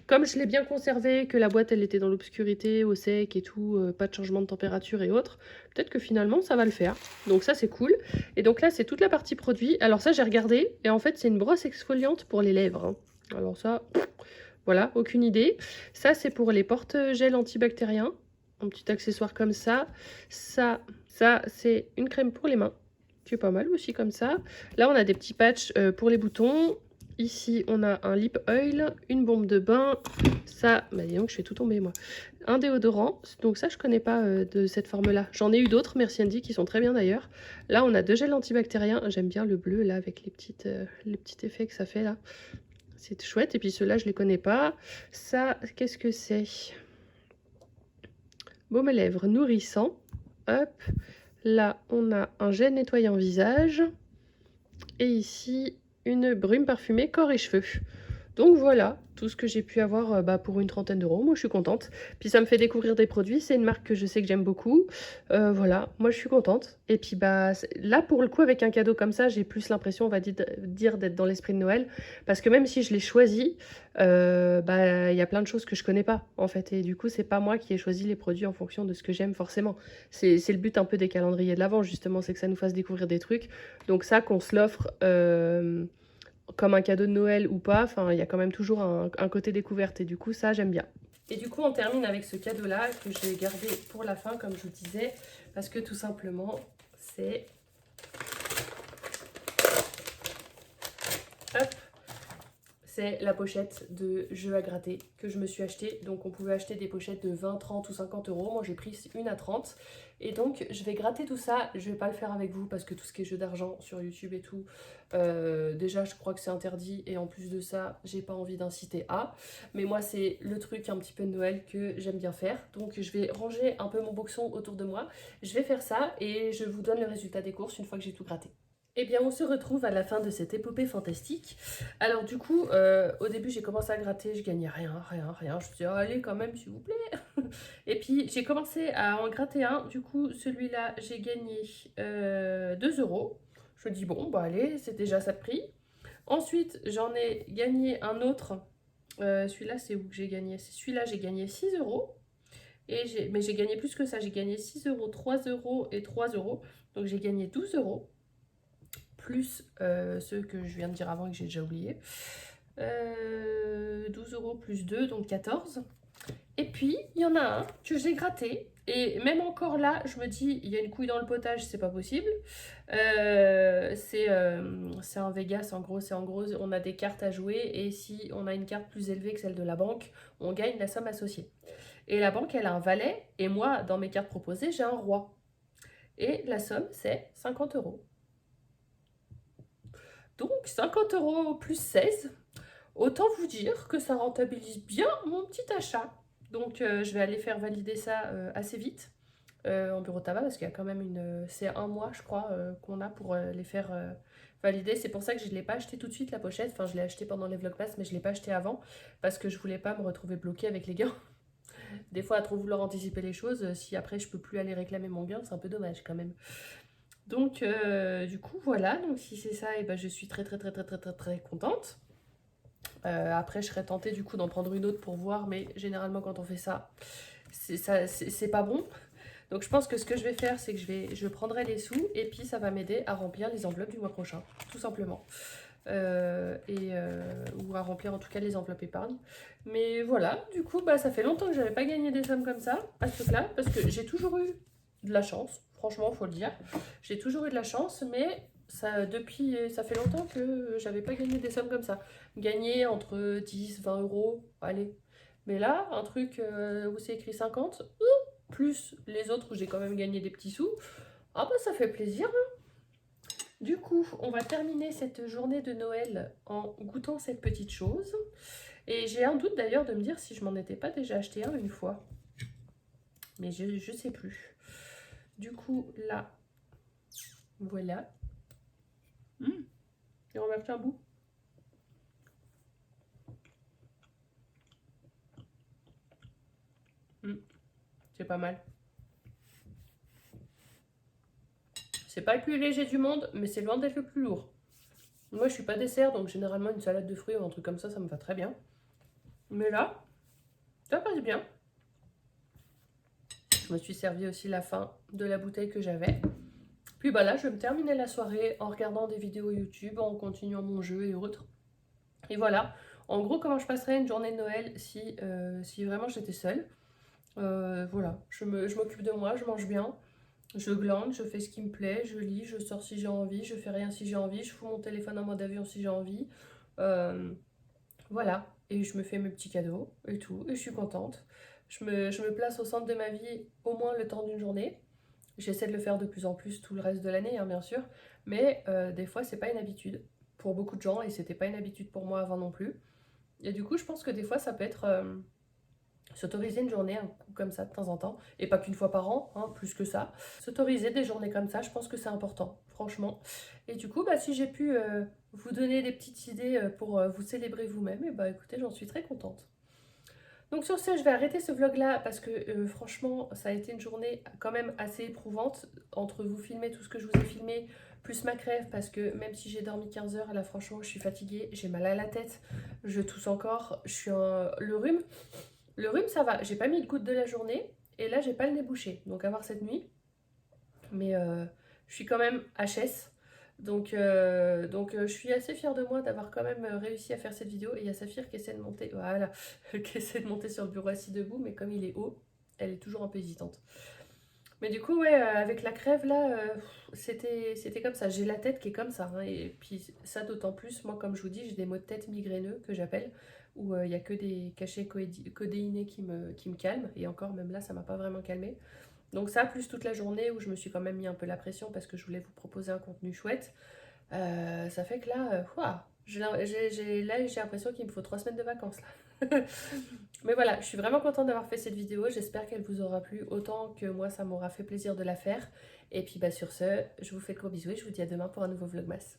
comme je l'ai bien conservé, que la boîte, elle était dans l'obscurité, au sec et tout, pas de changement de température et autres, peut-être que finalement, ça va le faire. Donc ça, c'est cool. Et donc là, c'est toute la partie produit. Alors ça, j'ai regardé, et en fait, c'est une brosse exfoliante pour les lèvres, hein. Alors ça, voilà, aucune idée. Ça, c'est pour les porte-gel antibactériens. Un petit accessoire comme ça. Ça, c'est une crème pour les mains, qui est pas mal aussi comme ça. Là, on a des petits patchs pour les boutons. Ici, on a un lip oil, une bombe de bain. Ça, bah dis donc, je fais tout tomber, moi. Un déodorant. Donc ça, je connais pas de cette forme-là. J'en ai eu d'autres, merci Andy, qui sont très bien d'ailleurs. Là, on a deux gels antibactériens. J'aime bien le bleu, là, avec les petits effets que ça fait, là. C'est chouette. Et puis ceux-là, je les connais pas. Ça, qu'est-ce que c'est? Baume à lèvres nourrissant. Hop. Là, on a un gel nettoyant visage. Et ici, une brume parfumée corps et cheveux. Donc voilà, tout ce que j'ai pu avoir pour une trentaine d'euros. Moi, je suis contente. Puis ça me fait découvrir des produits. C'est une marque que je sais que j'aime beaucoup. Voilà, moi, je suis contente. Et puis là, pour le coup, avec un cadeau comme ça, j'ai plus l'impression, on va dire, d'être dans l'esprit de Noël. Parce que même si je l'ai choisi, il y a plein de choses que je connais pas, en fait. Et du coup, c'est pas moi qui ai choisi les produits en fonction de ce que j'aime, forcément. C'est le but un peu des calendriers de l'Avent, justement, c'est que ça nous fasse découvrir des trucs. Donc ça, qu'on se l'offre... comme un cadeau de Noël ou pas, enfin il y a quand même toujours un côté découverte et du coup ça j'aime bien. Et du coup on termine avec ce cadeau là que j'ai gardé pour la fin comme je vous disais, parce que tout simplement c'est... Hop, c'est la pochette de jeux à gratter que je me suis acheté. Donc on pouvait acheter des pochettes de 20, 30 ou 50 euros. Moi j'ai pris une à 30. Et donc je vais gratter tout ça. Je vais pas le faire avec vous parce que tout ce qui est jeu d'argent sur YouTube et tout, déjà je crois que c'est interdit. Et en plus de ça, j'ai pas envie d'inciter à. Mais moi c'est le truc un petit peu de Noël que j'aime bien faire. Donc je vais ranger un peu mon boxon autour de moi. Je vais faire ça et je vous donne le résultat des courses une fois que j'ai tout gratté. Eh bien, on se retrouve à la fin de cette épopée fantastique. Alors du coup, au début, j'ai commencé à gratter, je gagnais rien. Je me suis dit, oh, allez quand même, s'il vous plaît. Et puis, j'ai commencé à en gratter un. Du coup, celui-là, j'ai gagné 2 euros. Je me dis, bon, bah allez, c'est déjà ça de prix. Ensuite, j'en ai gagné un autre. Celui-là, c'est où que j'ai gagné? Celui-là, j'ai gagné 6 euros. Mais j'ai gagné plus que ça. J'ai gagné 6 euros, 3 euros et 3 euros. Donc, j'ai gagné 12 euros. Plus ceux que je viens de dire avant et que j'ai déjà oublié. 12 euros plus 2, donc 14. Et puis, il y en a un que j'ai gratté. Et même encore là, je me dis, il y a une couille dans le potage, c'est pas possible. C'est un Vegas, en gros, on a des cartes à jouer. Et si on a une carte plus élevée que celle de la banque, on gagne la somme associée. Et la banque, elle a un valet. Et moi, dans mes cartes proposées, j'ai un roi. Et la somme, c'est 50 euros. Donc 50 euros plus 16, autant vous dire que ça rentabilise bien mon petit achat. Donc je vais aller faire valider ça assez vite. en bureau de tabac parce qu'il y a quand même c'est un mois je crois qu'on a pour les faire valider. C'est pour ça que je ne l'ai pas acheté tout de suite la pochette, enfin je l'ai acheté pendant les Vlogmas mais je ne l'ai pas acheté avant parce que je voulais pas me retrouver bloquée avec les gains. Des fois à trop vouloir anticiper les choses, si après je peux plus aller réclamer mon gain, c'est un peu dommage quand même. Donc du coup voilà, donc si c'est ça, et ben, je suis très très contente. Après je serais tentée du coup d'en prendre une autre pour voir, mais généralement quand on fait ça, c'est pas bon. Donc je pense que ce que je vais faire, c'est que je prendrai les sous et puis ça va m'aider à remplir les enveloppes du mois prochain, tout simplement. Ou à remplir en tout cas les enveloppes épargne. Mais voilà, du coup, bah, ça fait longtemps que j'avais pas gagné des sommes comme ça, à ce truc-là, parce que j'ai toujours eu de la chance, franchement, faut le dire. J'ai toujours eu de la chance, mais ça fait longtemps que j'avais pas gagné des sommes comme ça. Gagner entre 10, 20 euros, allez. Mais là, un truc où c'est écrit 50, plus les autres où j'ai quand même gagné des petits sous, ah bah ça fait plaisir. Du coup, on va terminer cette journée de Noël en goûtant cette petite chose. Et j'ai un doute d'ailleurs de me dire si je m'en étais pas déjà acheté un une fois. Mais je sais plus. Du coup, là, voilà. Et on va un bout. C'est pas mal. C'est pas le plus léger du monde, mais c'est loin d'être le plus lourd. Moi, je suis pas dessert, donc généralement une salade de fruits ou un truc comme ça me va très bien. Mais là, ça passe bien. Je me suis servi aussi la fin de la bouteille que j'avais. Puis bah là, je vais me terminer la soirée en regardant des vidéos YouTube, en continuant mon jeu et autres. Et voilà, en gros, comment je passerais une journée de Noël si vraiment j'étais seule. Voilà, je m'occupe de moi, je mange bien, je glande, je fais ce qui me plaît, je lis, je sors si j'ai envie, je fais rien si j'ai envie, je fous mon téléphone en mode avion si j'ai envie. Voilà, et je me fais mes petits cadeaux et tout, et je suis contente. Je me place au centre de ma vie au moins le temps d'une journée. J'essaie de le faire de plus en plus tout le reste de l'année, hein, bien sûr, mais des fois, c'est pas une habitude pour beaucoup de gens et c'était pas une habitude pour moi avant non plus. Et du coup, je pense que des fois, ça peut être s'autoriser une journée, un coup comme ça de temps en temps, et pas qu'une fois par an, hein, plus que ça. S'autoriser des journées comme ça, je pense que c'est important, franchement. Et du coup, bah, si j'ai pu vous donner des petites idées pour vous célébrer vous-même, et bah écoutez, j'en suis très contente. Donc sur ce, je vais arrêter ce vlog là parce que franchement, ça a été une journée quand même assez éprouvante entre vous filmer tout ce que je vous ai filmé, plus ma crève parce que même si j'ai dormi 15 heures, là franchement, je suis fatiguée, j'ai mal à la tête, je tousse encore, le rhume ça va, j'ai pas mis de goutte de la journée et là j'ai pas le nez bouché, donc à voir cette nuit. Mais je suis quand même HS. Donc je suis assez fière de moi d'avoir quand même réussi à faire cette vidéo. Et il y a Saphir qui essaie de monter, voilà, qui essaie de monter sur le bureau assis debout, mais comme il est haut, elle est toujours un peu hésitante. Mais du coup, ouais, avec la crève là, c'était comme ça. J'ai la tête qui est comme ça, hein, et puis ça d'autant plus, moi comme je vous dis, j'ai des maux de tête migraineux que j'appelle, où il n'y a que des cachets codéinés qui me calment. Et encore, même là, ça m'a pas vraiment calmé. Donc ça, plus toute la journée où je me suis quand même mis un peu la pression parce que je voulais vous proposer un contenu chouette, ça fait que là, j'ai l'impression qu'il me faut 3 semaines de vacances là. Mais voilà, je suis vraiment contente d'avoir fait cette vidéo, j'espère qu'elle vous aura plu autant que moi ça m'aura fait plaisir de la faire. Et puis bah sur ce, je vous fais de gros bisous et je vous dis à demain pour un nouveau Vlogmas.